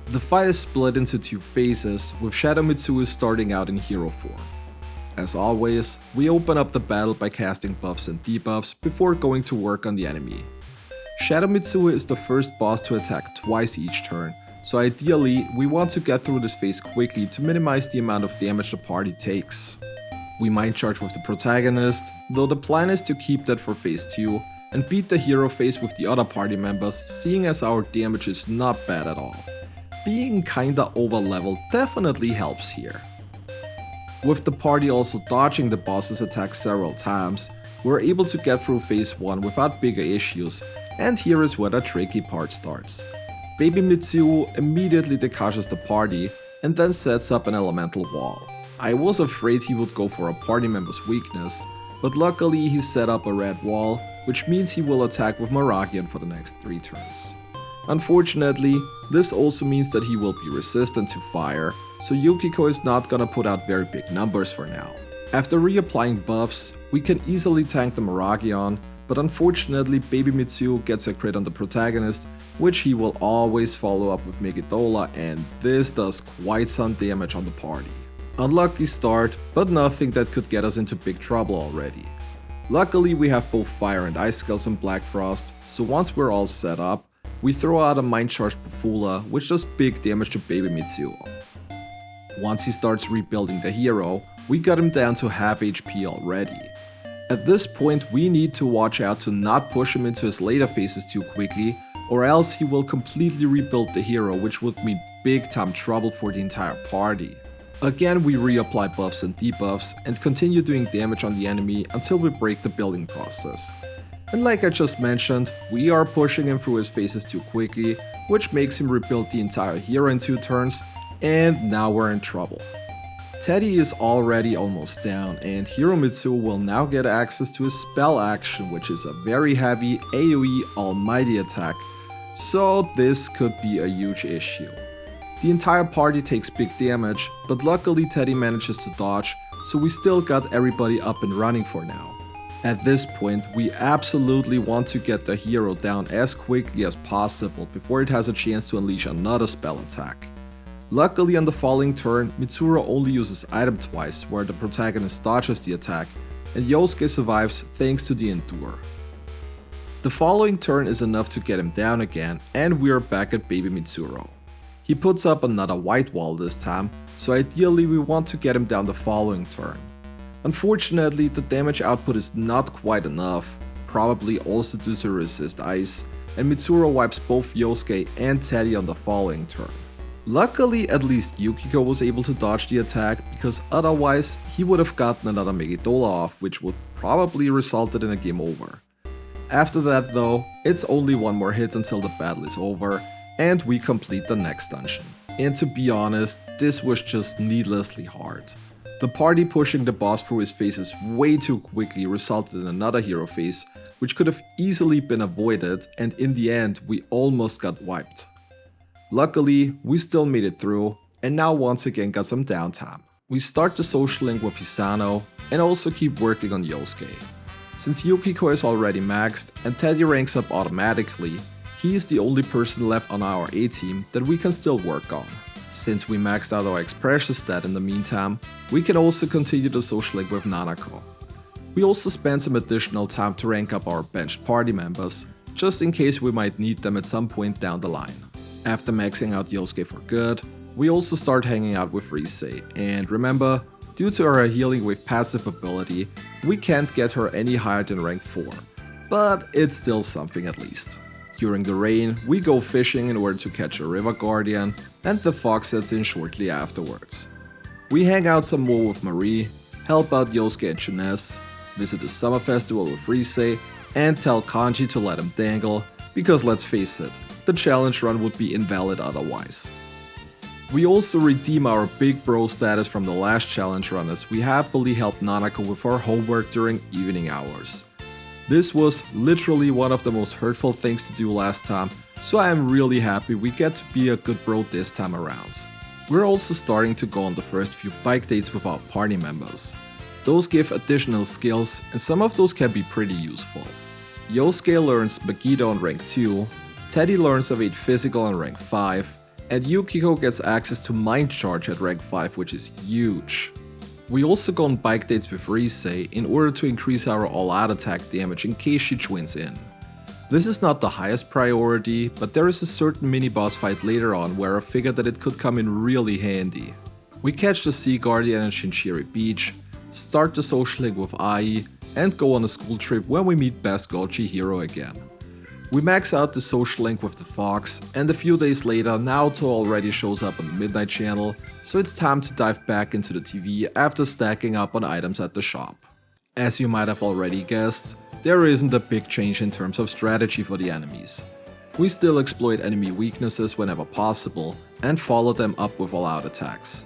The fight is split into 2 phases, with Shadow Mitsuo starting out in hero form. As always, we open up the battle by casting buffs and debuffs before going to work on the enemy. Shadow Mitsuo is the first boss to attack twice each turn, so ideally we want to get through this phase quickly to minimize the amount of damage the party takes. We mind charge with the protagonist, though the plan is to keep that for phase 2 and beat the hero phase with the other party members, seeing as our damage is not bad at all. Being kinda over leveled definitely helps here. With the party also dodging the boss's attacks several times, we're able to get through phase 1 without bigger issues, and here is where the tricky part starts. Baby Mitsuo immediately decashes the party and then sets up an elemental wall. I was afraid he would go for a party member's weakness, but luckily he set up a red wall, which means he will attack with Maragion for the next 3 turns. Unfortunately, this also means that he will be resistant to fire, so Yukiko is not gonna put out very big numbers for now. After reapplying buffs, we can easily tank the Miragion, but unfortunately Baby Mitsuo gets a crit on the protagonist, which he will always follow up with Megiddola, and this does quite some damage on the party. Unlucky start, but nothing that could get us into big trouble already. Luckily we have both Fire and Ice Scales on Black Frost, so once we're all set up, we throw out a Mind Charged Bufula, which does big damage to Baby Mitsuo. Once he starts rebuilding the hero, we got him down to half HP already. At this point we need to watch out to not push him into his later phases too quickly, or else he will completely rebuild the hero, which would mean big time trouble for the entire party. Again we reapply buffs and debuffs and continue doing damage on the enemy until we break the building process. And like I just mentioned, we are pushing him through his phases too quickly, which makes him rebuild the entire hero in 2 turns, and now we're in trouble. Teddy is already almost down, and Hiro Mitsuo will now get access to his spell action, which is a very heavy AoE almighty attack, so this could be a huge issue. The entire party takes big damage, but luckily Teddy manages to dodge, so we still got everybody up and running for now. At this point, we absolutely want to get the hero down as quickly as possible before it has a chance to unleash another spell attack. Luckily on the following turn, Mitsuru only uses item twice, where the protagonist dodges the attack, and Yosuke survives thanks to the Endure. The following turn is enough to get him down again, and we are back at Baby Mitsuru. He puts up another white wall this time, so ideally we want to get him down the following turn. Unfortunately, the damage output is not quite enough, probably also due to resist ice, and Mitsuru wipes both Yosuke and Teddy on the following turn. Luckily, at least Yukiko was able to dodge the attack, because otherwise he would have gotten another Megiddola off, which would probably resulted in a game over. After that though, it's only one more hit until the battle is over, and we complete the next dungeon. And to be honest, this was just needlessly hard. The party pushing the boss through his phases way too quickly resulted in another hero phase, which could have easily been avoided, and in the end we almost got wiped. Luckily, we still made it through, and now once again got some downtime. We start the social link with Hisano, and also keep working on Yosuke. Since Yukiko is already maxed, and Teddy ranks up automatically, he is the only person left on our A team that we can still work on. Since we maxed out our expression stat in the meantime, we can also continue the social link with Nanako. We also spend some additional time to rank up our benched party members, just in case we might need them at some point down the line. After maxing out Yosuke for good, we also start hanging out with Rise, and remember, due to her healing wave passive ability, we can't get her any higher than rank 4, but it's still something at least. During the rain, we go fishing in order to catch a river guardian, and the fog sets in shortly afterwards. We hang out some more with Marie, help out Yosuke and Junes, visit the summer festival with Rise, and tell Kanji to let him dangle, because let's face it, the challenge run would be invalid otherwise. We also redeem our big bro status from the last challenge run, as we happily helped Nanako with our homework during evening hours. This was literally one of the most hurtful things to do last time, so I am really happy we get to be a good bro this time around. We're also starting to go on the first few bike dates with our party members. Those give additional skills, and some of those can be pretty useful. Yosuke learns Megiddo on rank 2, Teddy learns Evade Physical on rank 5, and Yukiko gets access to Mind Charge at rank 5, which is huge. We also go on bike dates with Rise in order to increase our all-out attack damage in case she joins in. This is not the highest priority, but there is a certain mini-boss fight later on where I figured that it could come in really handy. We catch the Sea Guardian at Shinchiri Beach, start the social link with Ai, and go on a school trip where we meet Best Girl Chihiro again. We max out the social link with the Fox, and a few days later Naoto already shows up on the Midnight Channel, so it's time to dive back into the TV after stacking up on items at the shop. As you might have already guessed, there isn't a big change in terms of strategy for the enemies. We still exploit enemy weaknesses whenever possible, and follow them up with all-out attacks.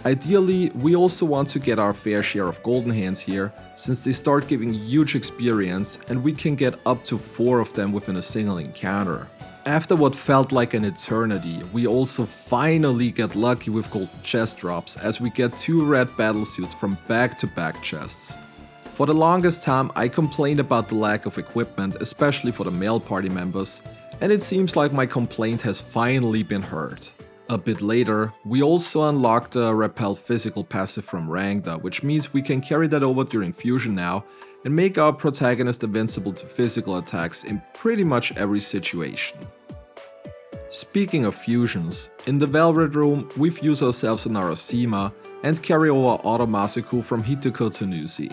Ideally, we also want to get our fair share of golden hands here, since they start giving huge experience and we can get up to 4 of them within a single encounter. After what felt like an eternity, we also finally get lucky with golden chest drops as we get 2 red battlesuits from back-to-back chests. For the longest time I complained about the lack of equipment, especially for the male party members, and it seems like my complaint has finally been heard. A bit later, we also unlocked the Repel physical passive from Rangda, which means we can carry that over during fusion now and make our protagonist invincible to physical attacks in pretty much every situation. Speaking of fusions, in the Velvet Room we fuse ourselves on Narasima and carry over Automasuku from Hitoko to Nuzi.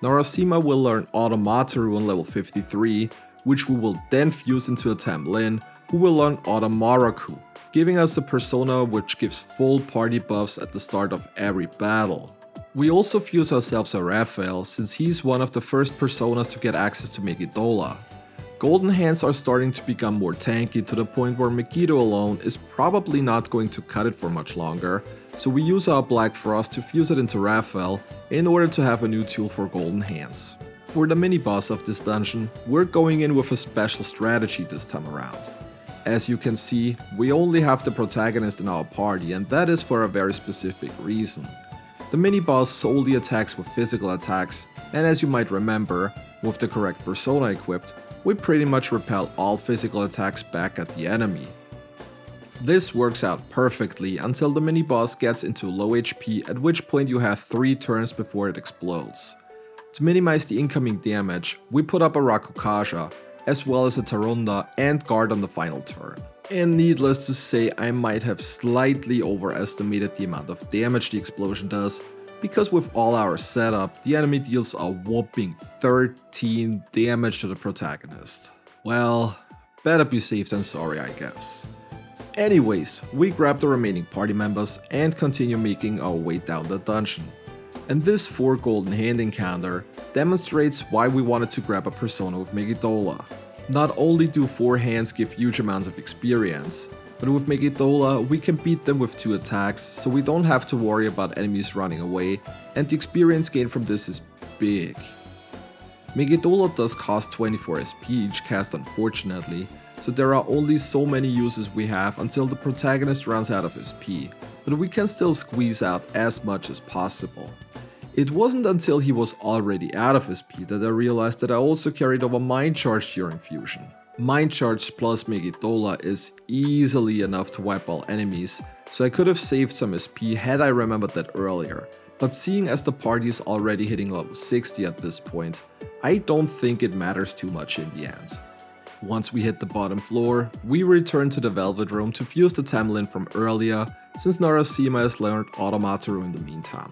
Narasima will learn Automataru on level 53, which we will then fuse into a Tamlin, who will learn Automaraku, giving us a persona which gives full party buffs at the start of every battle. We also fuse ourselves a Raphael, since he's one of the first personas to get access to Megidola. Golden Hands are starting to become more tanky to the point where Megiddo alone is probably not going to cut it for much longer, so we use our Black Frost to fuse it into Raphael in order to have a new tool for Golden Hands. For the mini-boss of this dungeon, we're going in with a special strategy this time around. As you can see, we only have the protagonist in our party, and that is for a very specific reason. The mini-boss solely attacks with physical attacks, and as you might remember, with the correct persona equipped, we pretty much repel all physical attacks back at the enemy. This works out perfectly until the mini-boss gets into low HP, at which point you have 3 turns before it explodes. To minimize the incoming damage, we put up a Rakukaja, as well as a Tarunda and guard on the final turn. And needless to say, I might have slightly overestimated the amount of damage the explosion does, because with all our setup, the enemy deals a whopping 13 damage to the protagonist. Well, better be safe than sorry, I guess. Anyways, we grab the remaining party members and continue making our way down the dungeon. And this 4 golden hand encounter demonstrates why we wanted to grab a persona with Megidola. Not only do 4 hands give huge amounts of experience, but with Megidola we can beat them with 2 attacks, so we don't have to worry about enemies running away, and the experience gain from this is big. Megidola does cost 24 SP each cast unfortunately, so there are only so many uses we have until the protagonist runs out of SP, but we can still squeeze out as much as possible. It wasn't until he was already out of SP that I realized that I also carried over Mind Charge during fusion. Mind Charge plus Megidola is easily enough to wipe all enemies, so I could have saved some SP had I remembered that earlier, but seeing as the party is already hitting level 60 at this point, I don't think it matters too much in the end. Once we hit the bottom floor, we return to the Velvet Room to fuse the Tamlin from earlier, since Narasima has learned Automataru in the meantime.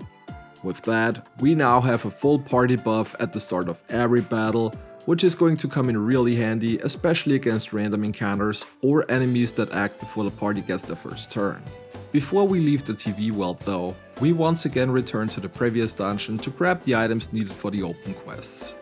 With that, we now have a full party buff at the start of every battle, which is going to come in really handy, especially against random encounters or enemies that act before the party gets their first turn. Before we leave the TV world though, we once again return to the previous dungeon to grab the items needed for the open quests.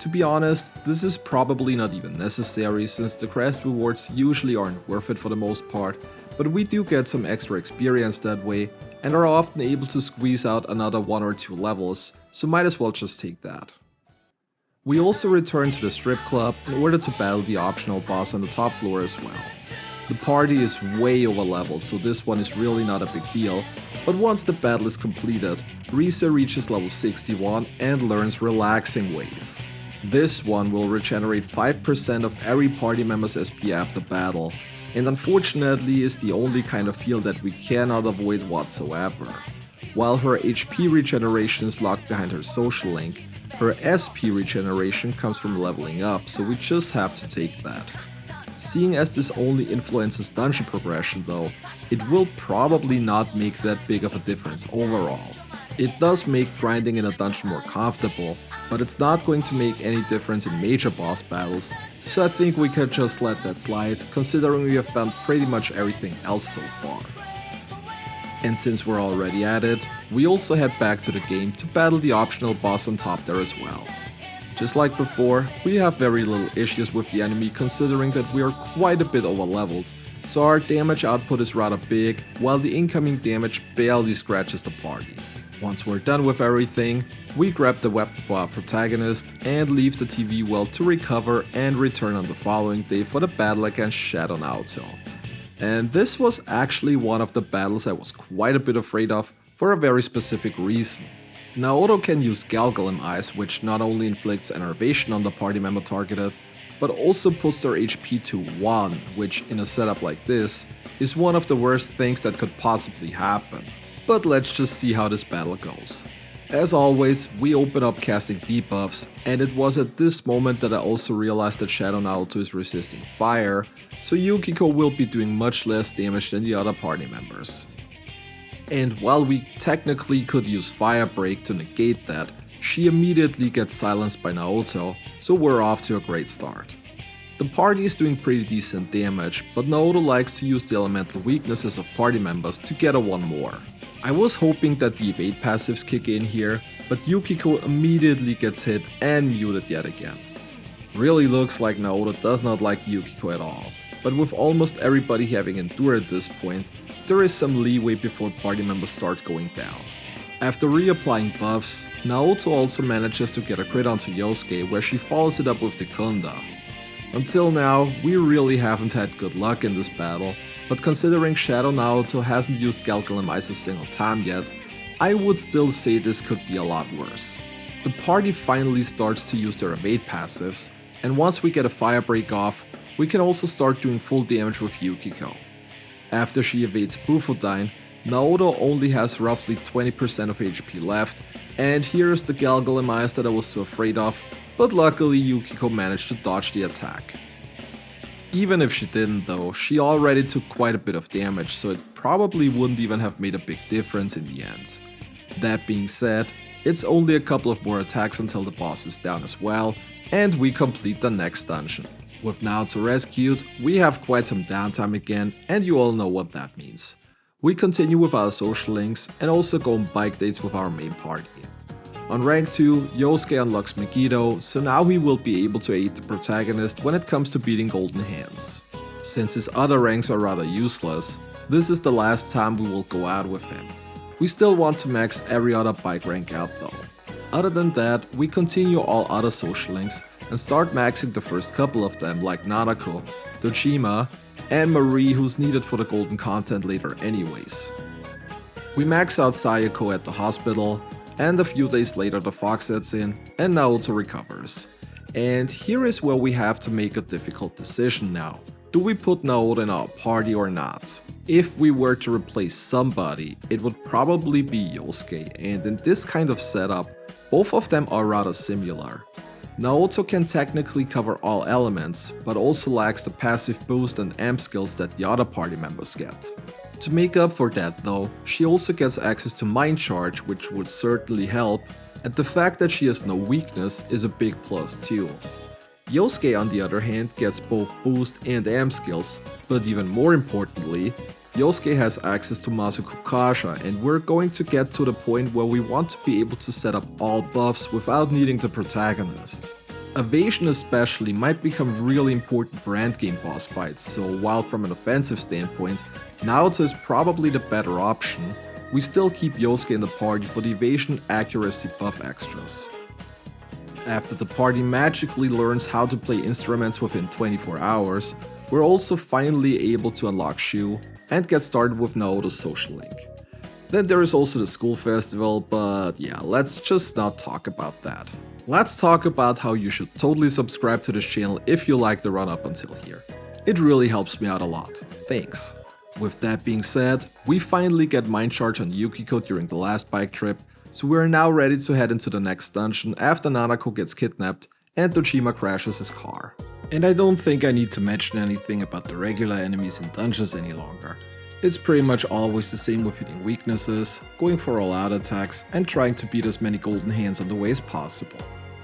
To be honest, this is probably not even necessary since the quest rewards usually aren't worth it for the most part, but we do get some extra experience that way and are often able to squeeze out another 1 or 2 levels, so might as well just take that. We also return to the strip club in order to battle the optional boss on the top floor as well. The party is way over leveled, so this one is really not a big deal, but once the battle is completed, Risa reaches level 61 and learns Relaxing Wave. This one will regenerate 5% of every party member's SP after battle, and unfortunately is the only kind of heal that we cannot avoid whatsoever. While her HP regeneration is locked behind her social link, her SP regeneration comes from leveling up, so we just have to take that. Seeing as this only influences dungeon progression though, it will probably not make that big of a difference overall. It does make grinding in a dungeon more comfortable, but it's not going to make any difference in major boss battles, so I think we could just let that slide, considering we have done pretty much everything else so far. And since we're already at it, we also head back to the game to battle the optional boss on top there as well. Just like before, we have very little issues with the enemy considering that we are quite a bit over leveled, so our damage output is rather big, while the incoming damage barely scratches the party. Once we're done with everything, We grab the weapon for our protagonist and leave the TV world to recover and return on the following day for the battle against Shadow Naoto. And this was actually one of the battles I was quite a bit afraid of for a very specific reason. Naoto can use Galgalim Eyes, which not only inflicts enervation on the party member targeted, but also puts their HP to 1, which in a setup like this is one of the worst things that could possibly happen. But let's just see how this battle goes. As always, we open up casting debuffs, and it was at this moment that I also realized that Shadow Naoto is resisting fire, so Yukiko will be doing much less damage than the other party members. And while we technically could use Fire Break to negate that, she immediately gets silenced by Naoto, so we're off to a great start. The party is doing pretty decent damage, but Naoto likes to use the elemental weaknesses of party members to get a 1 more. I was hoping that the evade passives kick in here, but Yukiko immediately gets hit and muted yet again. Really looks like Naoto does not like Yukiko at all, but with almost everybody having endured at this point, there is some leeway before party members start going down. After reapplying buffs, Naoto also manages to get a crit onto Yosuke where she follows it up with the Kunda. Until now, we really haven't had good luck in this battle, but considering Shadow Naoto hasn't used Galgalim Eyes a single time yet, I would still say this could be a lot worse. The party finally starts to use their evade passives, and once we get a fire break off, we can also start doing full damage with Yukiko. After she evades Bufudyne, Naoto only has roughly 20% of HP left, and here's the Galgalim Eyes that I was so afraid of, but luckily Yukiko managed to dodge the attack. Even if she didn't though, she already took quite a bit of damage, so it probably wouldn't even have made a big difference in the end. That being said, it's only a couple of more attacks until the boss is down as well, and we complete the next dungeon. With Naoto rescued, we have quite some downtime again, and you all know what that means. We continue with our social links and also go on bike dates with our main party. On rank 2, Yosuke unlocks Megiddo, so now he will be able to aid the protagonist when it comes to beating Golden Hands. Since his other ranks are rather useless, this is the last time we will go out with him. We still want to max every other bike rank out though. Other than that, we continue all other social links and start maxing the first couple of them like Nanako, Dojima, and Marie, who's needed for the golden content later anyways. We max out Sayako at the hospital, and a few days later the fog sets in and Naoto recovers. And here is where we have to make a difficult decision now. Do we put Naoto in our party or not? If we were to replace somebody, it would probably be Yosuke, and in this kind of setup, both of them are rather similar. Naoto can technically cover all elements, but also lacks the passive boost and amp skills that the other party members get. To make up for that though, she also gets access to Mind Charge, which would certainly help, and the fact that she has no weakness is a big plus too. Yosuke on the other hand gets both boost and amp skills, but even more importantly, Yosuke has access to Masuku Kasha, and we're going to get to the point where we want to be able to set up all buffs without needing the protagonist. Evasion especially might become really important for endgame boss fights, so while from an offensive standpoint, Naoto is probably the better option, we still keep Yosuke in the party for the evasion accuracy buff extras. After the party magically learns how to play instruments within 24 hours, we're also finally able to unlock Shu and get started with Naoto's social link. Then there is also the school festival, but yeah, let's just not talk about that. Let's talk about how you should totally subscribe to this channel if you like the run up until here. It really helps me out a lot. Thanks. With that being said, we finally get Mind Charge on Yukiko during the last bike trip, so we are now ready to head into the next dungeon after Nanako gets kidnapped and Dojima crashes his car. And I don't think I need to mention anything about the regular enemies in dungeons any longer. It's pretty much always the same with hitting weaknesses, going for all out attacks, and trying to beat as many golden hands on the way as possible.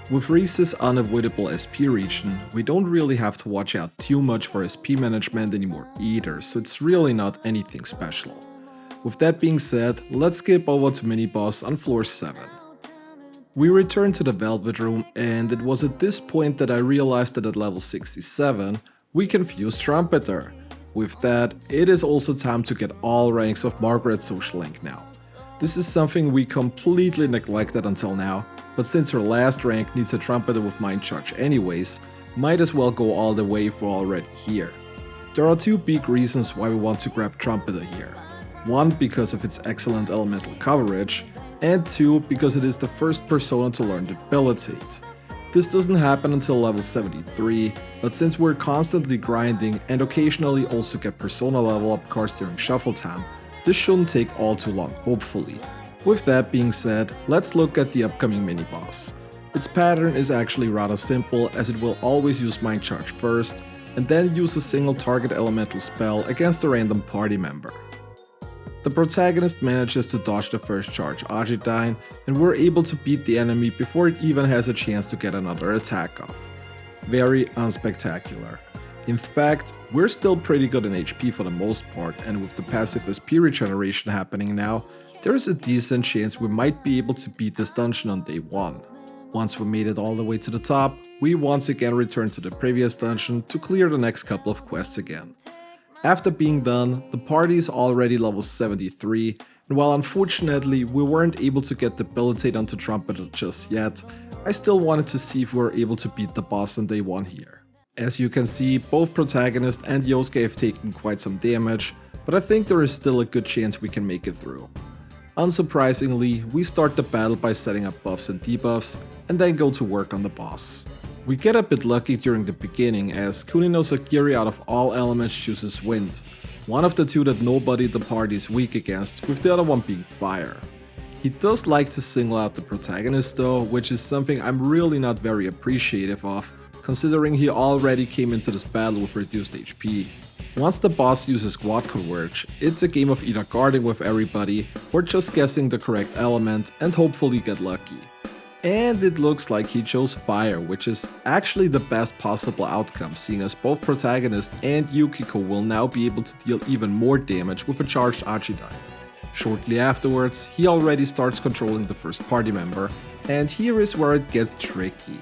With Rize's unavoidable SP region, we don't really have to watch out too much for SP management anymore either, so it's really not anything special. With that being said, let's skip over to mini-boss on floor 7. We return to the Velvet Room, and it was at this point that I realized that at level 67, we can fuse Trumpeter. With that, it is also time to get all ranks of Margaret's social link now. This is something we completely neglected until now, but since her last rank needs a trumpeter with Mind Charge anyways, might as well go all the way if we're already here. There are two big reasons why we want to grab Trumpeter here. One, because of its excellent elemental coverage, and two, because it is the first persona to learn Debilitate. This doesn't happen until level 73, but since we're constantly grinding and occasionally also get persona level up cards during shuffle time, this shouldn't take all too long, hopefully. With that being said, let's look at the upcoming mini-boss. Its pattern is actually rather simple, as it will always use Mind Charge first, and then use a single target elemental spell against a random party member. The protagonist manages to dodge the first charge Argentine, and we're able to beat the enemy before it even has a chance to get another attack off. Very unspectacular. In fact, we're still pretty good in HP for the most part, and with the passive SP regeneration happening now, there is a decent chance we might be able to beat this dungeon on day 1. Once we made it all the way to the top, we once again return to the previous dungeon to clear the next couple of quests again. After being done, the party is already level 73, and while unfortunately we weren't able to get Debilitate onto Trumpeter just yet, I still wanted to see if we were able to beat the boss on day 1 here. As you can see, both protagonist and Yosuke have taken quite some damage, but I think there is still a good chance we can make it through. Unsurprisingly, we start the battle by setting up buffs and debuffs, and then go to work on the boss. We get a bit lucky during the beginning, as Kunino Sagiri out of all elements chooses Wind, one of the two that nobody in the party is weak against, with the other one being Fire. He does like to single out the protagonist though, which is something I'm really not very appreciative of, considering he already came into this battle with reduced HP. Once the boss uses Squad Converge, it's a game of either guarding with everybody or just guessing the correct element and hopefully get lucky. And it looks like he chose Fire, which is actually the best possible outcome, seeing as both protagonist and Yukiko will now be able to deal even more damage with a charged Argidai. Shortly afterwards, he already starts controlling the first party member, and here is where it gets tricky.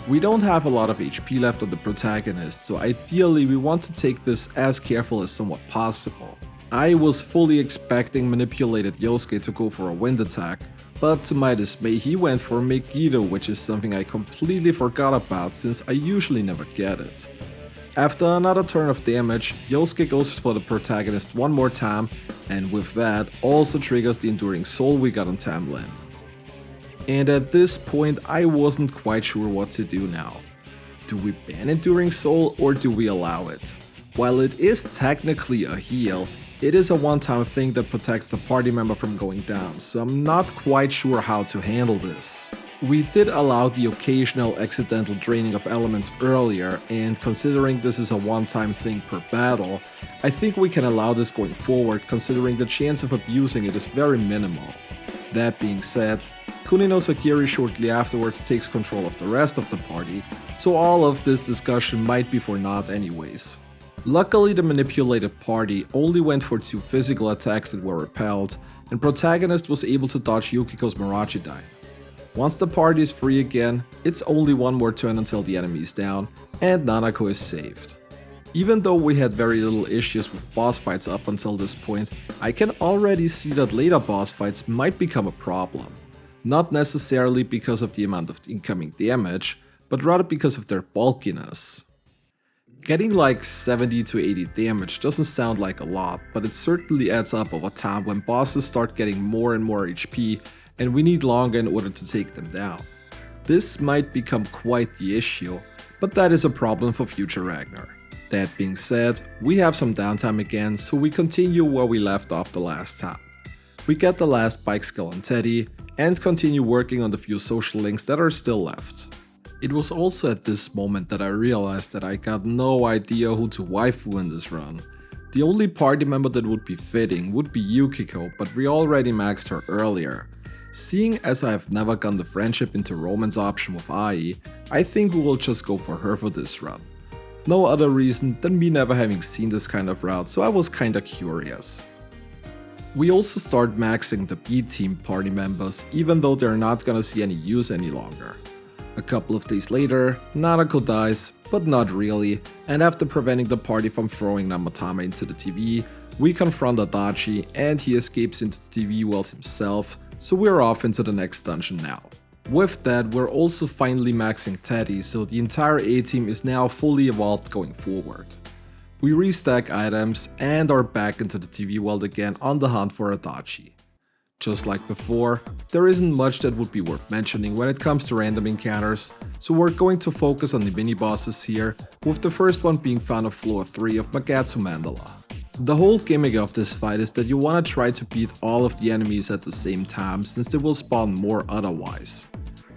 We don't have a lot of HP left on the protagonist, so ideally we want to take this as careful as somewhat possible. I was fully expecting manipulated Yosuke to go for a wind attack, but to my dismay he went for Megiddo, which is something I completely forgot about since I usually never get it. After another turn of damage, Yosuke goes for the protagonist one more time, and with that also triggers the Enduring Soul we got on Tamlin. And at this point I wasn't quite sure what to do now. Do we ban Enduring Soul or do we allow it? While it is technically a heal, it is a one-time thing that protects the party member from going down, so I'm not quite sure how to handle this. We did allow the occasional accidental draining of elements earlier, and considering this is a one-time thing per battle, I think we can allow this going forward considering the chance of abusing it is very minimal. That being said, Kunino Sagiri shortly afterwards takes control of the rest of the party, so all of this discussion might be for naught anyways. Luckily, the manipulated party only went for 2 physical attacks that were repelled, and protagonist was able to dodge Yukiko's Miragidai. Once the party is free again, it's only one more turn until the enemy is down, and Nanako is saved. Even though we had very little issues with boss fights up until this point, I can already see that later boss fights might become a problem. Not necessarily because of the amount of incoming damage, but rather because of their bulkiness. Getting like 70 to 80 damage doesn't sound like a lot, but it certainly adds up over time when bosses start getting more and more HP and we need longer in order to take them down. This might become quite the issue, but that is a problem for future Ragnar. That being said, we have some downtime again, so we continue where we left off the last time. We get the last bike skill on Teddy, and continue working on the few social links that are still left. It was also at this moment that I realized that I got no idea who to waifu in this run. The only party member that would be fitting would be Yukiko, but we already maxed her earlier. Seeing as I have never gone the friendship into romance option with Ai, I think we will just go for her for this run. No other reason than me never having seen this kind of route, so I was kinda curious. We also start maxing the B team party members, even though they're not gonna see any use any longer. A couple of days later, Nanako dies, but not really, and after preventing the party from throwing Namatame into the TV, we confront Adachi and he escapes into the TV world himself, so we're off into the next dungeon now. With that, we're also finally maxing Teddy, so the entire A-team is now fully evolved going forward. We restack items and are back into the TV world again on the hunt for Adachi. Just like before, there isn't much that would be worth mentioning when it comes to random encounters, so we're going to focus on the mini-bosses here, with the first one being found on floor 3 of Magatsu Mandala. The whole gimmick of this fight is that you want to try to beat all of the enemies at the same time, since they will spawn more otherwise.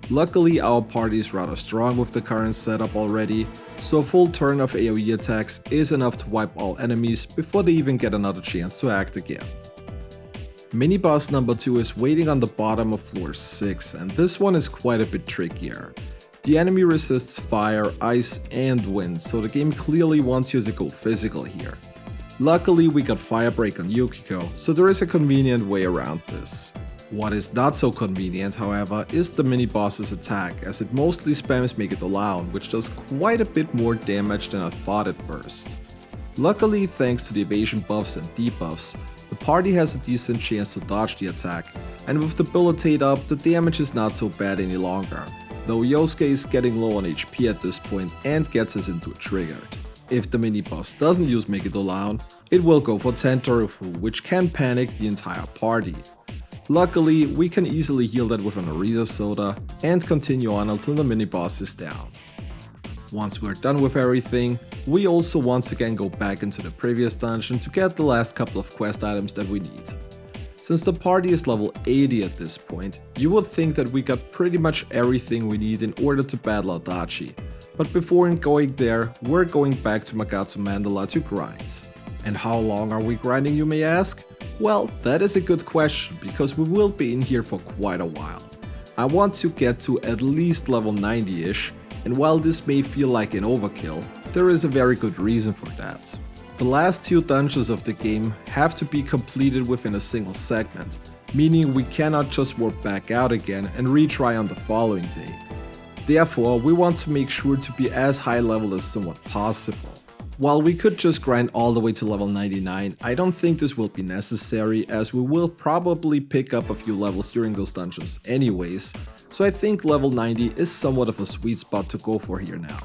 Luckily, our party is rather strong with the current setup already, so a full turn of AoE attacks is enough to wipe all enemies before they even get another chance to act again. Mini-boss number 2 is waiting on the bottom of floor 6, and this one is quite a bit trickier. The enemy resists fire, ice and wind, so the game clearly wants you to go physical here. Luckily, we got Fire Break on Yukiko, so there is a convenient way around this. What is not so convenient, however, is the mini-boss's attack, as it mostly spams Megadollon, which does quite a bit more damage than I thought at first. Luckily, thanks to the evasion buffs and debuffs, the party has a decent chance to dodge the attack, and with the Debilitate up, the damage is not so bad any longer, though Yosuke is getting low on HP at this point and gets us into a triggered. If the mini-boss doesn't use Megadollon, it will go for Tentorufu, which can panic the entire party. Luckily, we can easily heal that with an Arita Soda and continue on until the mini-boss is down. Once we're done with everything, we also once again go back into the previous dungeon to get the last couple of quest items that we need. Since the party is level 80 at this point, you would think that we got pretty much everything we need in order to battle Adachi, but before going there, we're going back to Magatsu Mandala to grind. And how long are we grinding, you may ask? Well, that is a good question, because we will be in here for quite a while. I want to get to at least level 90-ish, and while this may feel like an overkill, there is a very good reason for that. The last 2 dungeons of the game have to be completed within a single segment, meaning we cannot just warp back out again and retry on the following day. Therefore, we want to make sure to be as high level as somewhat possible. While we could just grind all the way to level 99, I don't think this will be necessary, as we will probably pick up a few levels during those dungeons anyways, so I think level 90 is somewhat of a sweet spot to go for here now.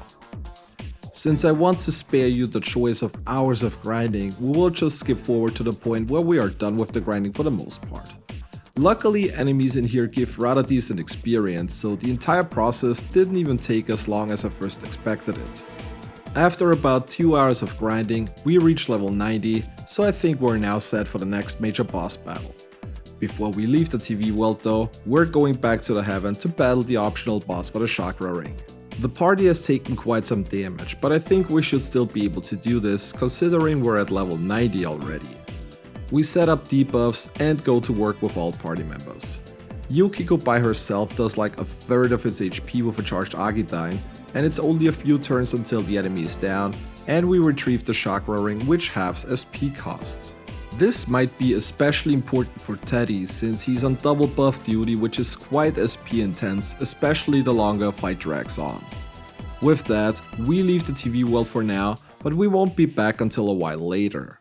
Since I want to spare you the choice of hours of grinding, we will just skip forward to the point where we are done with the grinding for the most part. Luckily, enemies in here give rather decent experience, so the entire process didn't even take as long as I first expected it. After about 2 hours of grinding, we reached level 90, so I think we're now set for the next major boss battle. Before we leave the TV world though, we're going back to the Heaven to battle the optional boss for the Chakra Ring. The party has taken quite some damage, but I think we should still be able to do this, considering we're at level 90 already. We set up debuffs and go to work with all party members. Yukiko by herself does like a third of its HP with a charged Agidyne, and it's only a few turns until the enemy is down, and we retrieve the Chakra Ring, which halves SP costs. This might be especially important for Teddy, since he's on double buff duty, which is quite SP intense, especially the longer a fight drags on. With that, we leave the TV world for now, but we won't be back until a while later.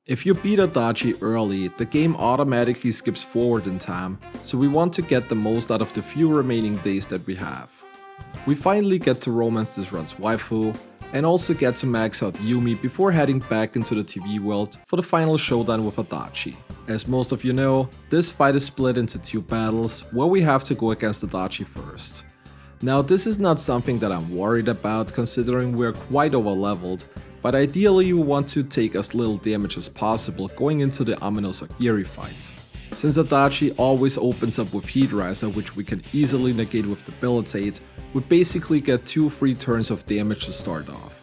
If you beat Adachi early, the game automatically skips forward in time, so we want to get the most out of the few remaining days that we have. We finally get to romance this run's waifu, and also get to max out Yumi before heading back into the TV world for the final showdown with Adachi. As most of you know, this fight is split into 2 battles, where we have to go against Adachi first. Now this is not something that I'm worried about, considering we're quite overleveled, but ideally we want to take as little damage as possible going into the Amino Sagiri fight. Since Adachi always opens up with Heat Riser, which we can easily negate with Debilitate, we basically get 2 free turns of damage to start off.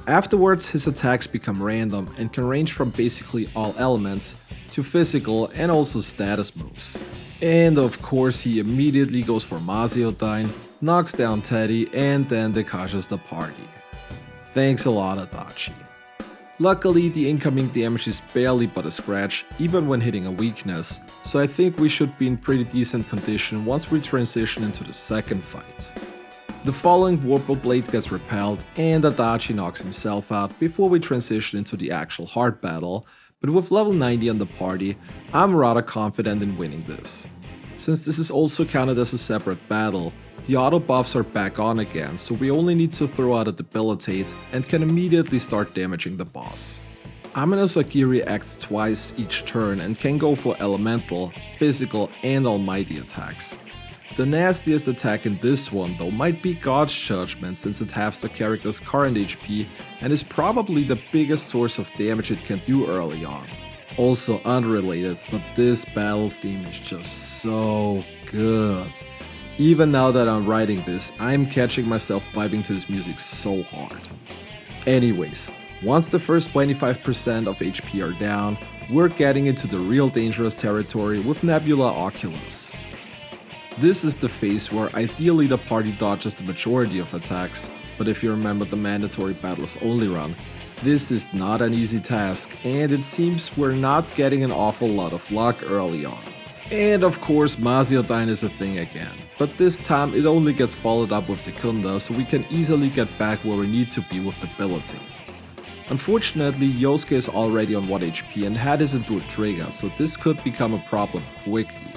Afterwards, his attacks become random and can range from basically all elements to physical and also status moves. And of course he immediately goes for Maziodyne, knocks down Teddy, and then decashes the party. Thanks a lot, Adachi. Luckily, the incoming damage is barely but a scratch, even when hitting a weakness, so I think we should be in pretty decent condition once we transition into the second fight. The following Vorpal Blade gets repelled, and Adachi knocks himself out before we transition into the actual hard battle, but with level 90 on the party, I'm rather confident in winning this. Since this is also counted as a separate battle, the auto buffs are back on again, so we only need to throw out a debilitate and can immediately start damaging the boss. Amino Sagiri acts twice each turn and can go for elemental, physical and almighty attacks. The nastiest attack in this one though might be God's Judgment, since it halves the character's current HP and is probably the biggest source of damage it can do early on. Also unrelated, but this battle theme is just so good. Even now that I'm writing this, I'm catching myself vibing to this music so hard. Anyways, once the first 25% of HP are down, we're getting into the real dangerous territory with Nebula Oculus. This is the phase where ideally the party dodges the majority of attacks, but if you remember the mandatory battles only run, this is not an easy task, and it seems we're not getting an awful lot of luck early on. And of course Maziodyne is a thing again, but this time it only gets followed up with Dekunda, so we can easily get back where we need to be with Debilitate. Unfortunately, Yosuke is already on 1 HP and had his Endure trigger, so this could become a problem quickly.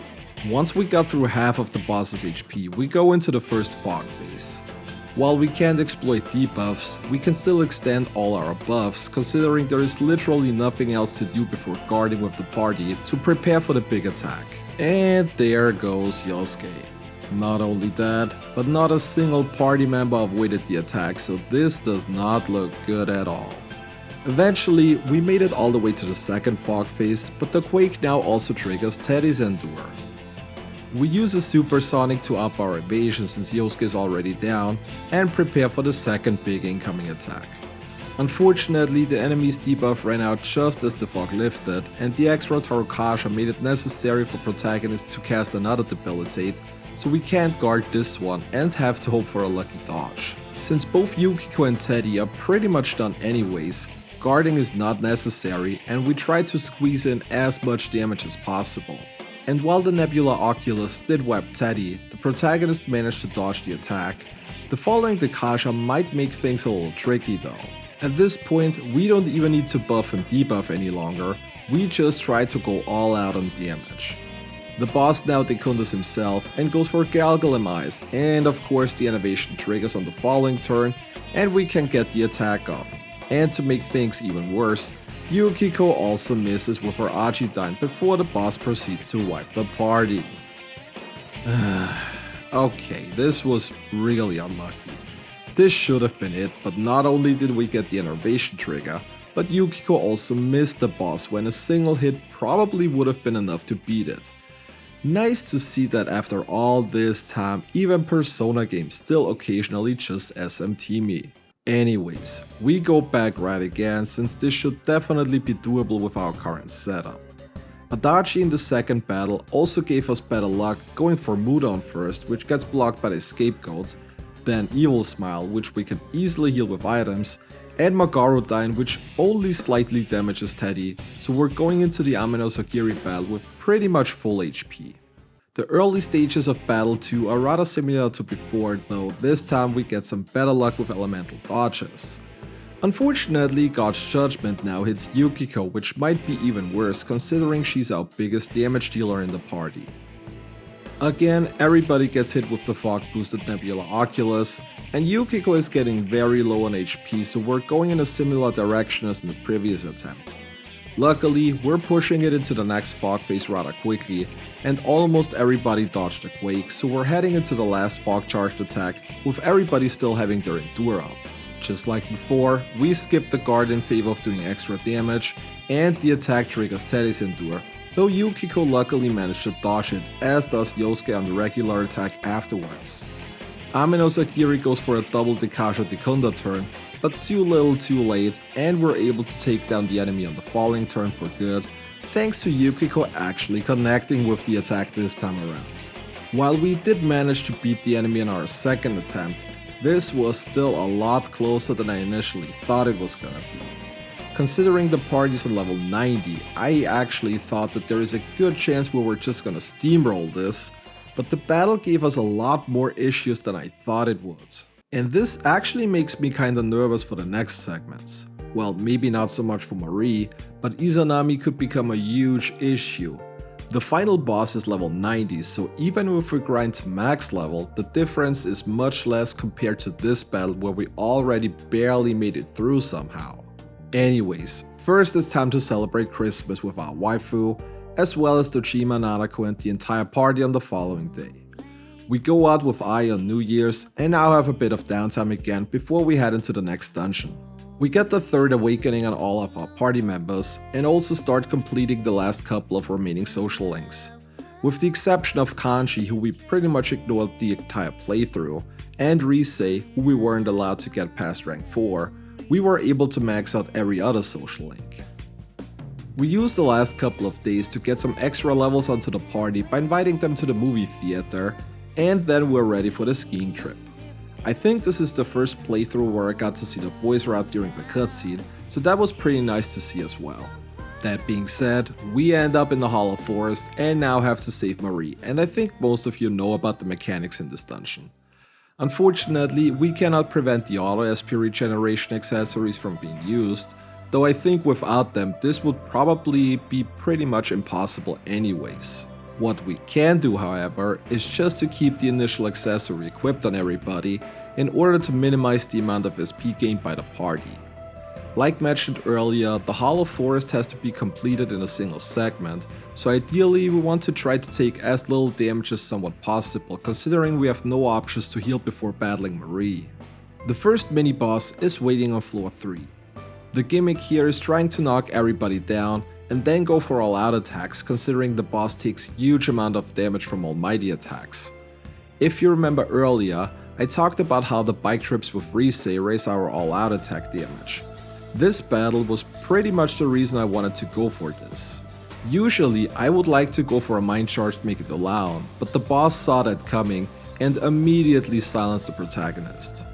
Once we got through half of the boss's HP, we go into the first fog phase. While we can't exploit debuffs, we can still extend all our buffs, considering there is literally nothing else to do before guarding with the party to prepare for the big attack. And there goes Yosuke. Not only that, but not a single party member avoided the attack, so this does not look good at all. Eventually, we made it all the way to the second fog phase, but the Quake now also triggers Teddy's Endure. We use a Supersonic to up our evasion since Yosuke is already down, and prepare for the second big incoming attack. Unfortunately, the enemy's debuff ran out just as the fog lifted, and the extra Tarokasha made it necessary for Protagonist to cast another Debilitate, so we can't guard this one and have to hope for a lucky dodge. Since both Yukiko and Teddy are pretty much done anyways, guarding is not necessary, and we try to squeeze in as much damage as possible. And while the Nebula Oculus did wipe Teddy, the protagonist managed to dodge the attack. The following Dekasha might make things a little tricky though. At this point, we don't even need to buff and debuff any longer, we just try to go all out on damage. The boss now Dekundas himself and goes for Galgalim Eyes, and of course the animation triggers on the following turn and we can get the attack off. And to make things even worse, Yukiko also misses with her Ajidyne before the boss proceeds to wipe the party. Okay, this was really unlucky. This should have been it, but not only did we get the innervation trigger, but Yukiko also missed the boss when a single hit probably would have been enough to beat it. Nice to see that after all this time, even Persona games still occasionally just SMT me. Anyways, we go back right again since this should definitely be doable with our current setup. Adachi in the second battle also gave us better luck, going for Mudon first, which gets blocked by the scapegoat, then Evil Smile, which we can easily heal with items, and Magarudyne, which only slightly damages Teddy, so we're going into the Amino Sagiri battle with pretty much full HP. The early stages of Battle 2 are rather similar to before, though this time we get some better luck with elemental dodges. Unfortunately, God's Judgment now hits Yukiko, which might be even worse considering she's our biggest damage dealer in the party. Again, everybody gets hit with the fog boosted Nebula Oculus, and Yukiko is getting very low on HP, so we're going in a similar direction as in the previous attempt. Luckily, we're pushing it into the next fog phase rather quickly, and almost everybody dodged the Quake, so we're heading into the last fog charged attack with everybody still having their Endure up. Just like before, we skipped the guard in favor of doing extra damage, and the attack triggers Teddy's Endure, though Yukiko luckily managed to dodge it, as does Yosuke on the regular attack afterwards. Amino Sagiri goes for a double Dekasha Dekunda turn, but too little too late, and we're able to take down the enemy on the following turn for good, thanks to Yukiko actually connecting with the attack this time around. While we did manage to beat the enemy in our second attempt, this was still a lot closer than I initially thought it was gonna be. Considering the party's at level 90, I actually thought that there is a good chance we were just gonna steamroll this, but the battle gave us a lot more issues than I thought it would. And this actually makes me kinda nervous for the next segments. Well, maybe not so much for Marie, but Izanami could become a huge issue. The final boss is level 90, so even if we grind to max level, the difference is much less compared to this battle where we already barely made it through somehow. Anyways, first it's time to celebrate Christmas with our waifu, as well as Dojima, Nanako and the entire party on the following day. We go out with Ai on New Year's and now have a bit of downtime again before we head into the next dungeon. We get the third awakening on all of our party members and also start completing the last couple of remaining social links. With the exception of Kanji, who we pretty much ignored the entire playthrough, and Risei, who we weren't allowed to get past rank 4, we were able to max out every other social link. We used the last couple of days to get some extra levels onto the party by inviting them to the movie theater, and then we're ready for the skiing trip. I think this is the first playthrough where I got to see the boys route during the cutscene, so that was pretty nice to see as well. That being said, we end up in the Hollow Forest and now have to save Marie, and I think most of you know about the mechanics in this dungeon. Unfortunately, we cannot prevent the auto SP regeneration accessories from being used, though I think without them this would probably be pretty much impossible anyways. What we can do, however, is just to keep the initial accessory equipped on everybody in order to minimize the amount of SP gained by the party. Like mentioned earlier, the Hollow Forest has to be completed in a single segment, so ideally we want to try to take as little damage as somewhat possible, considering we have no options to heal before battling Marie. The first mini-boss is waiting on floor 3. The gimmick here is trying to knock everybody down and then go for all-out attacks, considering the boss takes huge amount of damage from almighty attacks. If you remember earlier, I talked about how the bike trips with Risei raise our all-out attack damage. This battle was pretty much the reason I wanted to go for this. Usually I would like to go for a mind charge to make it allow, but the boss saw that coming and immediately silenced the protagonist.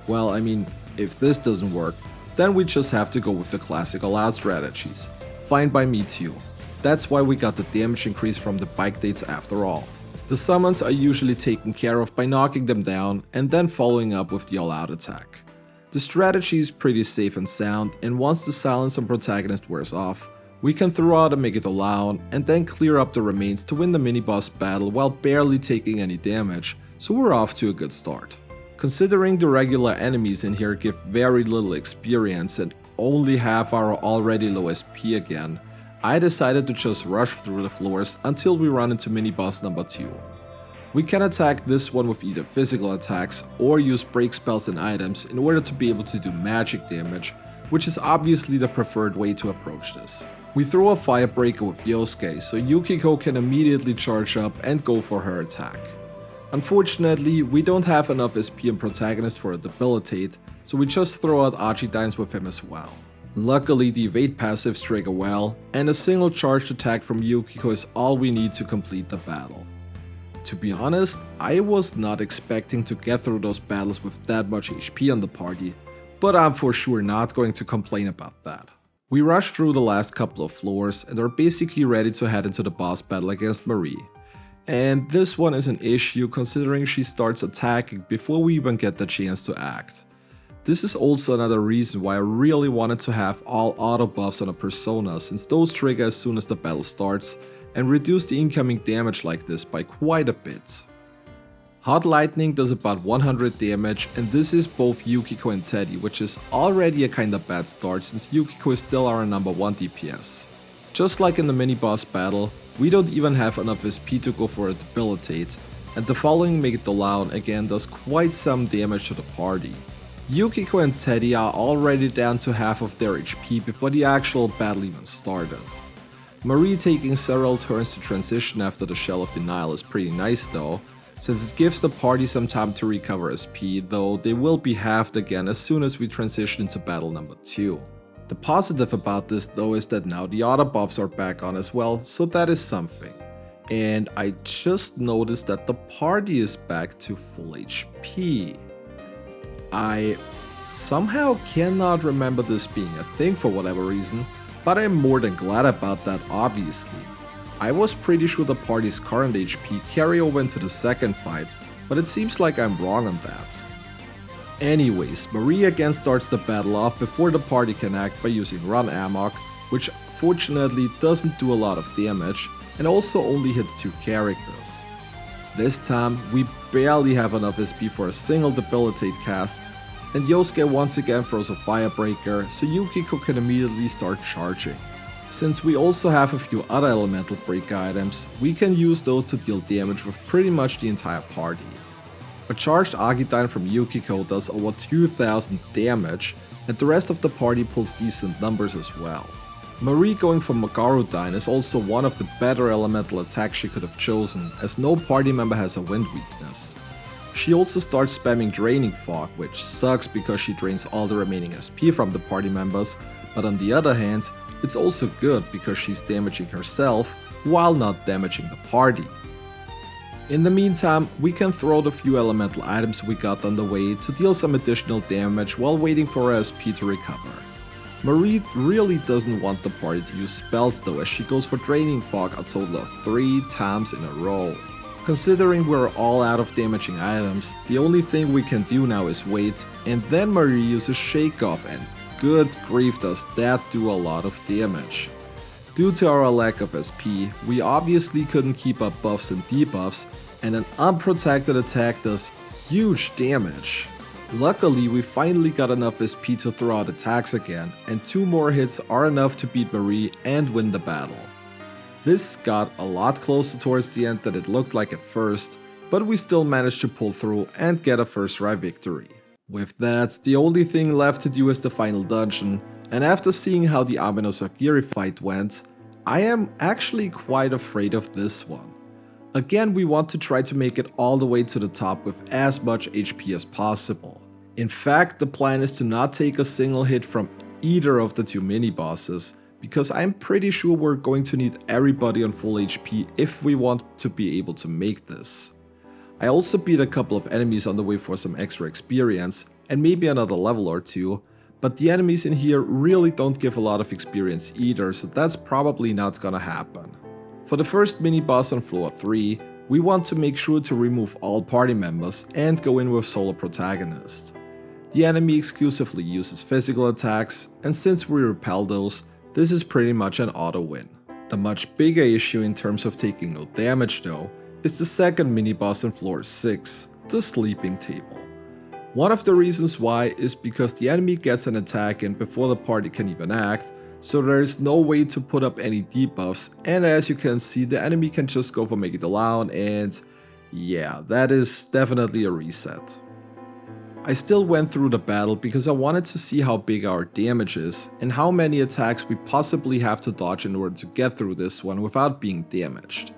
Well, I mean, if this doesn't work, then we just have to go with the classic all-out strategies. Fine by me too. That's why we got the damage increase from the bike dates after all. The summons are usually taken care of by knocking them down and then following up with the all-out attack. The strategy is pretty safe and sound, and once the silence on protagonist wears off, we can throw out a Make It Allow and then clear up the remains to win the mini-boss battle while barely taking any damage, so we're off to a good start. Considering the regular enemies in here give very little experience and only have our already low SP again, I decided to just rush through the floors until we run into mini-boss number 2. We can attack this one with either physical attacks or use break spells and items in order to be able to do magic damage, which is obviously the preferred way to approach this. We throw a Firebreaker with Yosuke, so Yukiko can immediately charge up and go for her attack. Unfortunately, we don't have enough SP and protagonist for a debilitate, so we just throw out Archidines with him as well. Luckily, the evade passives trigger well, and a single charged attack from Yukiko is all we need to complete the battle. To be honest, I was not expecting to get through those battles with that much HP on the party, but I'm for sure not going to complain about that. We rush through the last couple of floors and are basically ready to head into the boss battle against Marie. And this one is an issue considering she starts attacking before we even get the chance to act. This is also another reason why I really wanted to have all auto buffs on a persona, since those trigger as soon as the battle starts and reduce the incoming damage like this by quite a bit. Hot Lightning does about 100 damage, and this is both Yukiko and Teddy, which is already a kinda bad start since Yukiko is still our number 1 DPS. Just like in the mini-boss battle, we don't even have enough SP to go for a debilitate, and the following Make It Allow again does quite some damage to the party. Yukiko and Teddy are already down to half of their HP before the actual battle even started. Marie taking several turns to transition after the Shell of Denial is pretty nice though, since it gives the party some time to recover SP, though they will be halved again as soon as we transition into battle number 2. The positive about this though is that now the auto buffs are back on as well, so that is something. And I just noticed that the party is back to full HP. I somehow cannot remember this being a thing for whatever reason, but I'm more than glad about that obviously. I was pretty sure the party's current HP carry over into the second fight, but it seems like I'm wrong on that. Anyways, Marie again starts the battle off before the party can act by using Run Amok, which fortunately doesn't do a lot of damage, and also only hits 2 characters. This time, we barely have enough SP for a single debilitate cast, and Yosuke once again throws a Firebreaker, so Yukiko can immediately start charging. Since we also have a few other elemental break items, we can use those to deal damage with pretty much the entire party. A charged Argidyne from Yukiko does over 2000 damage, and the rest of the party pulls decent numbers as well. Marie going for Magarudyne is also one of the better elemental attacks she could have chosen, as no party member has a wind weakness. She also starts spamming Draining Fog, which sucks because she drains all the remaining SP from the party members, but on the other hand, it's also good because she's damaging herself while not damaging the party. In the meantime, we can throw the few elemental items we got on the way to deal some additional damage while waiting for her SP to recover. Marie really doesn't want the party to use spells though, as she goes for Draining Fog a total of 3 times in a row. Considering we're all out of damaging items, the only thing we can do now is wait, and then Marie uses Shake Off, and good grief does that do a lot of damage. Due to our lack of SP, we obviously couldn't keep up buffs and debuffs, and an unprotected attack does huge damage. Luckily, we finally got enough SP to throw out attacks again, and 2 more hits are enough to beat Marie and win the battle. This got a lot closer towards the end than it looked like at first, but we still managed to pull through and get a first try victory. With that, the only thing left to do is the final dungeon, and after seeing how the Amino Sagiri fight went, I am actually quite afraid of this one. Again, we want to try to make it all the way to the top with as much HP as possible. In fact, the plan is to not take a single hit from either of the 2 mini-bosses, because I'm pretty sure we're going to need everybody on full HP if we want to be able to make this. I also beat a couple of enemies on the way for some extra experience, and maybe another level or 2, but the enemies in here really don't give a lot of experience either, so that's probably not gonna happen. For the first mini-boss on floor 3, we want to make sure to remove all party members and go in with solo protagonist. The enemy exclusively uses physical attacks, and since we repel those, this is pretty much an auto win. The much bigger issue in terms of taking no damage though, is the second mini-boss on floor 6, the Sleeping Table. One of the reasons why is because the enemy gets an attack in before the party can even act, so there is no way to put up any debuffs, and as you can see, the enemy can just go for Make It Alone, and yeah, that is definitely a reset. I still went through the battle because I wanted to see how big our damage is and how many attacks we possibly have to dodge in order to get through this one without being damaged.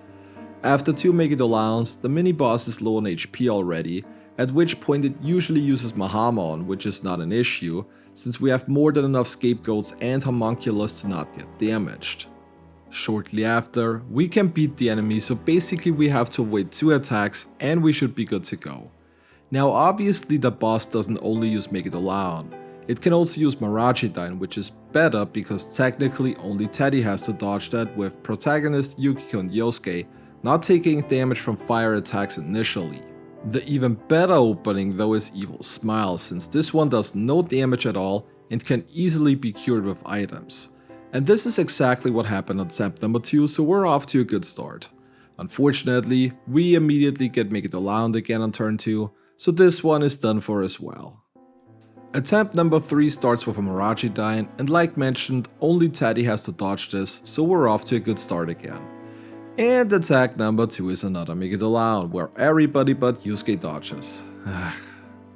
After 2 Make It Allows, the mini-boss is low on HP already, at which point it usually uses Mahamon, which is not an issue, since we have more than enough scapegoats and homunculus to not get damaged. Shortly after, we can beat the enemy, so basically we have to avoid 2 attacks and we should be good to go. Now obviously the boss doesn't only use Make It Alone, it can also use Miragidyne, which is better because technically only Teddy has to dodge that, with protagonist Yukiko and Yosuke not taking damage from fire attacks initially. The even better opening though is Evil Smile, since this one does no damage at all and can easily be cured with items. And this is exactly what happened on attempt number 2, so we're off to a good start. Unfortunately, we immediately get Make It Alone again on turn 2, so this one is done for as well. Attempt number 3 starts with a Miragidyne, and like mentioned, only Teddy has to dodge this, so we're off to a good start again. And attack number 2 is another Make It Alone, where everybody but Yusuke dodges.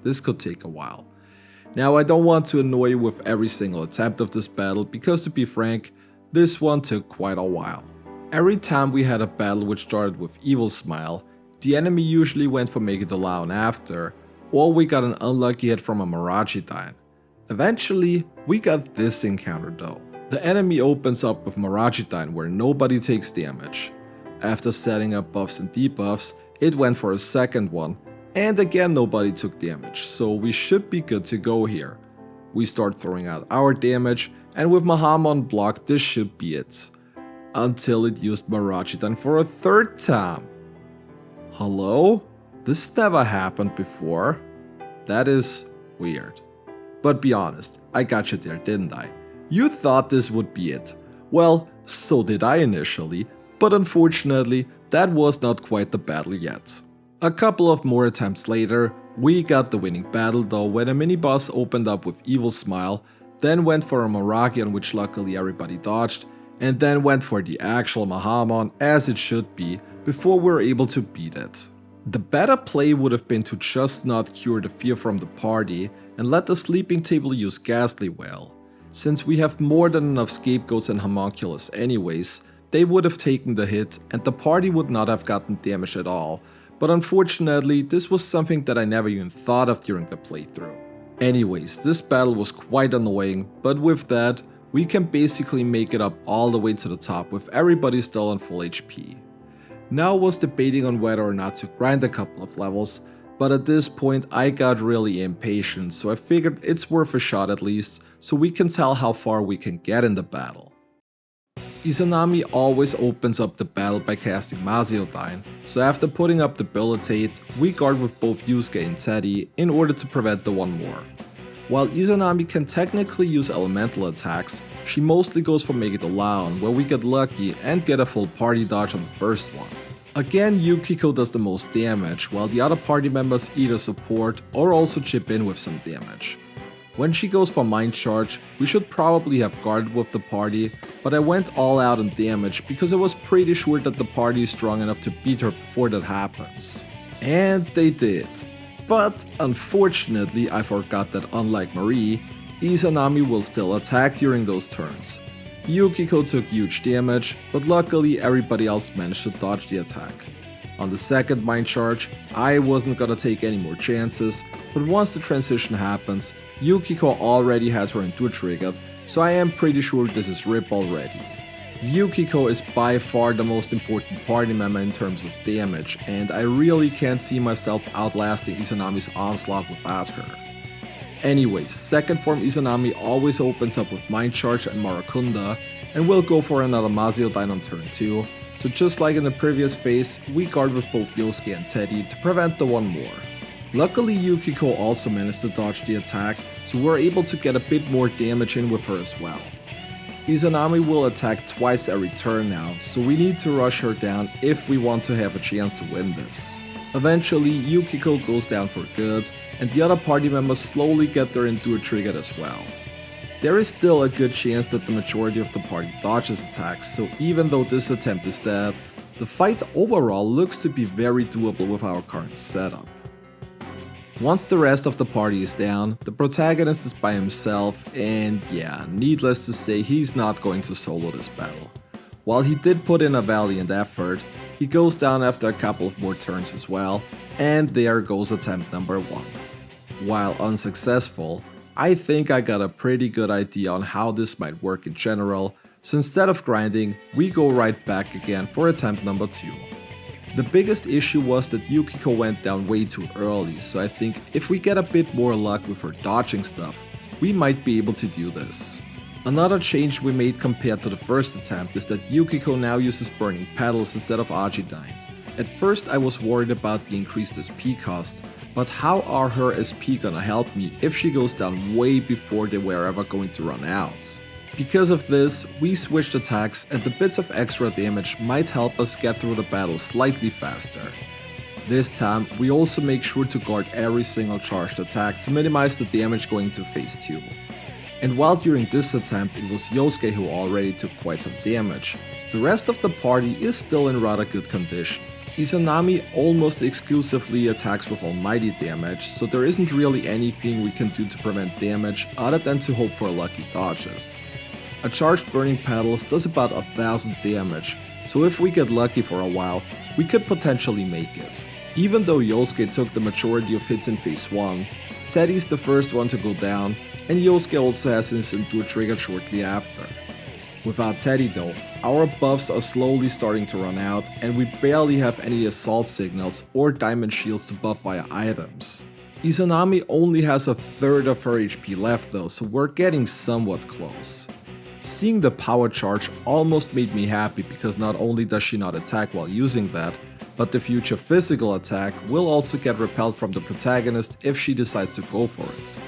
This could take a while. Now I don't want to annoy you with every single attempt of this battle, because to be frank, this one took quite a while. Every time we had a battle which started with Evil Smile, the enemy usually went for Make It Alone after, or we got an unlucky hit from a Miragidyne. Eventually, we got this encounter though. The enemy opens up with Miragidyne where nobody takes damage. After setting up buffs and debuffs, it went for a second one, and again nobody took damage, so we should be good to go here. We start throwing out our damage, and with Mahamon blocked, this should be it. Until it used Miragidyne for a third time. Hello? This never happened before. That is weird. But be honest, I got you there, didn't I? You thought this would be it. Well, so did I initially, But unfortunately, that was not quite the battle yet. A couple of more attempts later, we got the winning battle though when a mini-boss opened up with Evil Smile, then went for a Moragion which luckily everybody dodged, and then went for the actual Mahamon as it should be before we were able to beat it. The better play would have been to just not cure the fear from the party and let the sleeping table use Ghastly Wail. Since we have more than enough scapegoats and homunculus anyways, they would have taken the hit and the party would not have gotten damage at all, but unfortunately this was something that I never even thought of during the playthrough. Anyways, this battle was quite annoying, but with that, we can basically make it up all the way to the top with everybody still on full HP. Now I was debating on whether or not to grind a couple of levels, but at this point I got really impatient, so I figured it's worth a shot at least, so we can tell how far we can get in the battle. Izanami always opens up the battle by casting Maziodyne, so after putting up Debilitate, we guard with both Yusuke and Teddy in order to prevent the one more. While Izanami can technically use elemental attacks, she mostly goes for Megalodon where we get lucky and get a full party dodge on the first one. Again, Yukiko does the most damage, while the other party members either support or also chip in with some damage. When she goes for Mind Charge, we should probably have guarded with the party, but I went all out on damage because I was pretty sure that the party is strong enough to beat her before that happens. And they did. But unfortunately I forgot that unlike Marie, Izanami will still attack during those turns. Yukiko took huge damage, but luckily everybody else managed to dodge the attack. On the second Mind Charge, I wasn't gonna take any more chances, but once the transition happens, Yukiko already has her Endure triggered, so I am pretty sure this is RIP already. Yukiko is by far the most important party member in terms of damage, and I really can't see myself outlasting Izanami's onslaught without her. Anyways, second form Izanami always opens up with Mind Charge and Marakunda, and will go for another Maziodyne on turn 2, so just like in the previous phase, we guard with both Yosuke and Teddy to prevent the one more. Luckily Yukiko also managed to dodge the attack, so we're able to get a bit more damage in with her as well. Izanami will attack twice every turn now, so we need to rush her down if we want to have a chance to win this. Eventually, Yukiko goes down for good, and the other party members slowly get their Endure triggered as well. There is still a good chance that the majority of the party dodges attacks, so even though this attempt is dead, the fight overall looks to be very doable with our current setup. Once the rest of the party is down, the protagonist is by himself, and yeah, needless to say, he's not going to solo this battle. While he did put in a valiant effort, he goes down after a couple of more turns as well, and there goes attempt number 1. While unsuccessful, I think I got a pretty good idea on how this might work in general, so instead of grinding, we go right back again for attempt number 2. The biggest issue was that Yukiko went down way too early, so I think if we get a bit more luck with her dodging stuff, we might be able to do this. Another change we made compared to the first attempt is that Yukiko now uses Burning Petals instead of Argidyne. At first I was worried about the increased SP cost, but how are her SP gonna help me if she goes down way before they were ever going to run out? Because of this, we switched attacks and the bits of extra damage might help us get through the battle slightly faster. This time, we also make sure to guard every single charged attack to minimize the damage going to phase 2. And while during this attempt it was Yosuke who already took quite some damage, the rest of the party is still in rather good condition. Izanami almost exclusively attacks with almighty damage, so there isn't really anything we can do to prevent damage other than to hope for lucky dodges. A charged Burning Petals does about 1000 damage, so if we get lucky for a while, we could potentially make it. Even though Yosuke took the majority of hits in phase 1, Teddy's the first one to go down, and Yosuke also has his Endure triggered shortly after. Without Teddy though, our buffs are slowly starting to run out, and we barely have any assault signals or diamond shields to buff via items. Izanami only has a third of her HP left though, so we're getting somewhat close. Seeing the power charge almost made me happy because not only does she not attack while using that, but the future physical attack will also get repelled from the protagonist if she decides to go for it.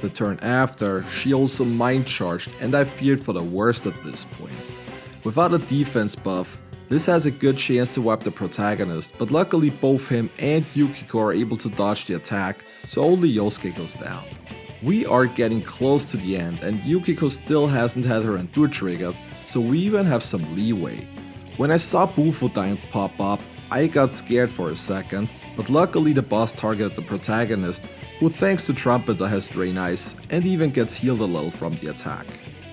The turn after, she also mind charged and I feared for the worst at this point. Without a defense buff, This has a good chance to wipe the protagonist, but luckily both him and Yukiko are able to dodge the attack, so only Yosuke goes down. We are getting close to the end and Yukiko still hasn't had her Endure triggered, so we even have some leeway. When I saw Bufudyne pop up, I got scared for a second, but luckily the boss targeted the protagonist, who thanks to Trumpeter has Drain Ice and even gets healed a little from the attack.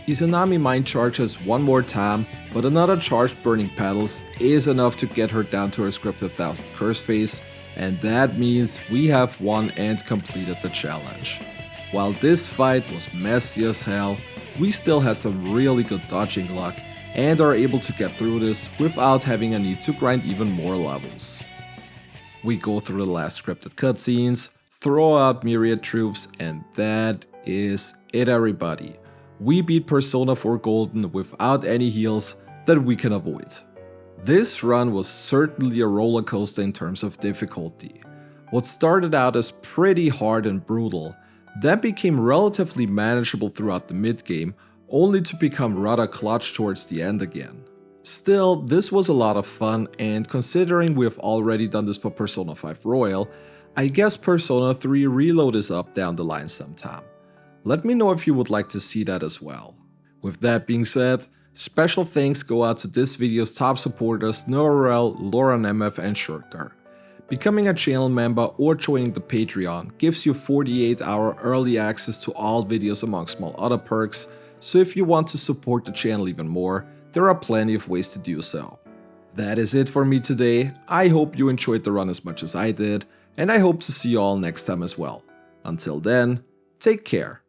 Izanami Mind charges one more time, but another charged Burning Petals is enough to get her down to her scripted 1000 curse phase, and that means we have won and completed the challenge. While this fight was messy as hell, we still had some really good dodging luck and are able to get through this without having a need to grind even more levels. We go through the last scripted cutscenes, throw out myriad truths, and that is it, everybody. We beat Persona 4 Golden without any heals that we can avoid. This run was certainly a roller coaster in terms of difficulty. What started out as pretty hard and brutal, then became relatively manageable throughout the mid-game, only to become rather clutch towards the end again. Still, this was a lot of fun, and considering we have already done this for Persona 5 Royal, I guess Persona 3 Reload is up down the line sometime. Let me know if you would like to see that as well. With that being said, special thanks go out to this video's top supporters Noarel, Lauren MF and Shurkar. Becoming a channel member or joining the Patreon gives you 48-hour early access to all videos among small other perks, so if you want to support the channel even more, there are plenty of ways to do so. That is it for me today. I hope you enjoyed the run as much as I did, and I hope to see you all next time as well. Until then, take care.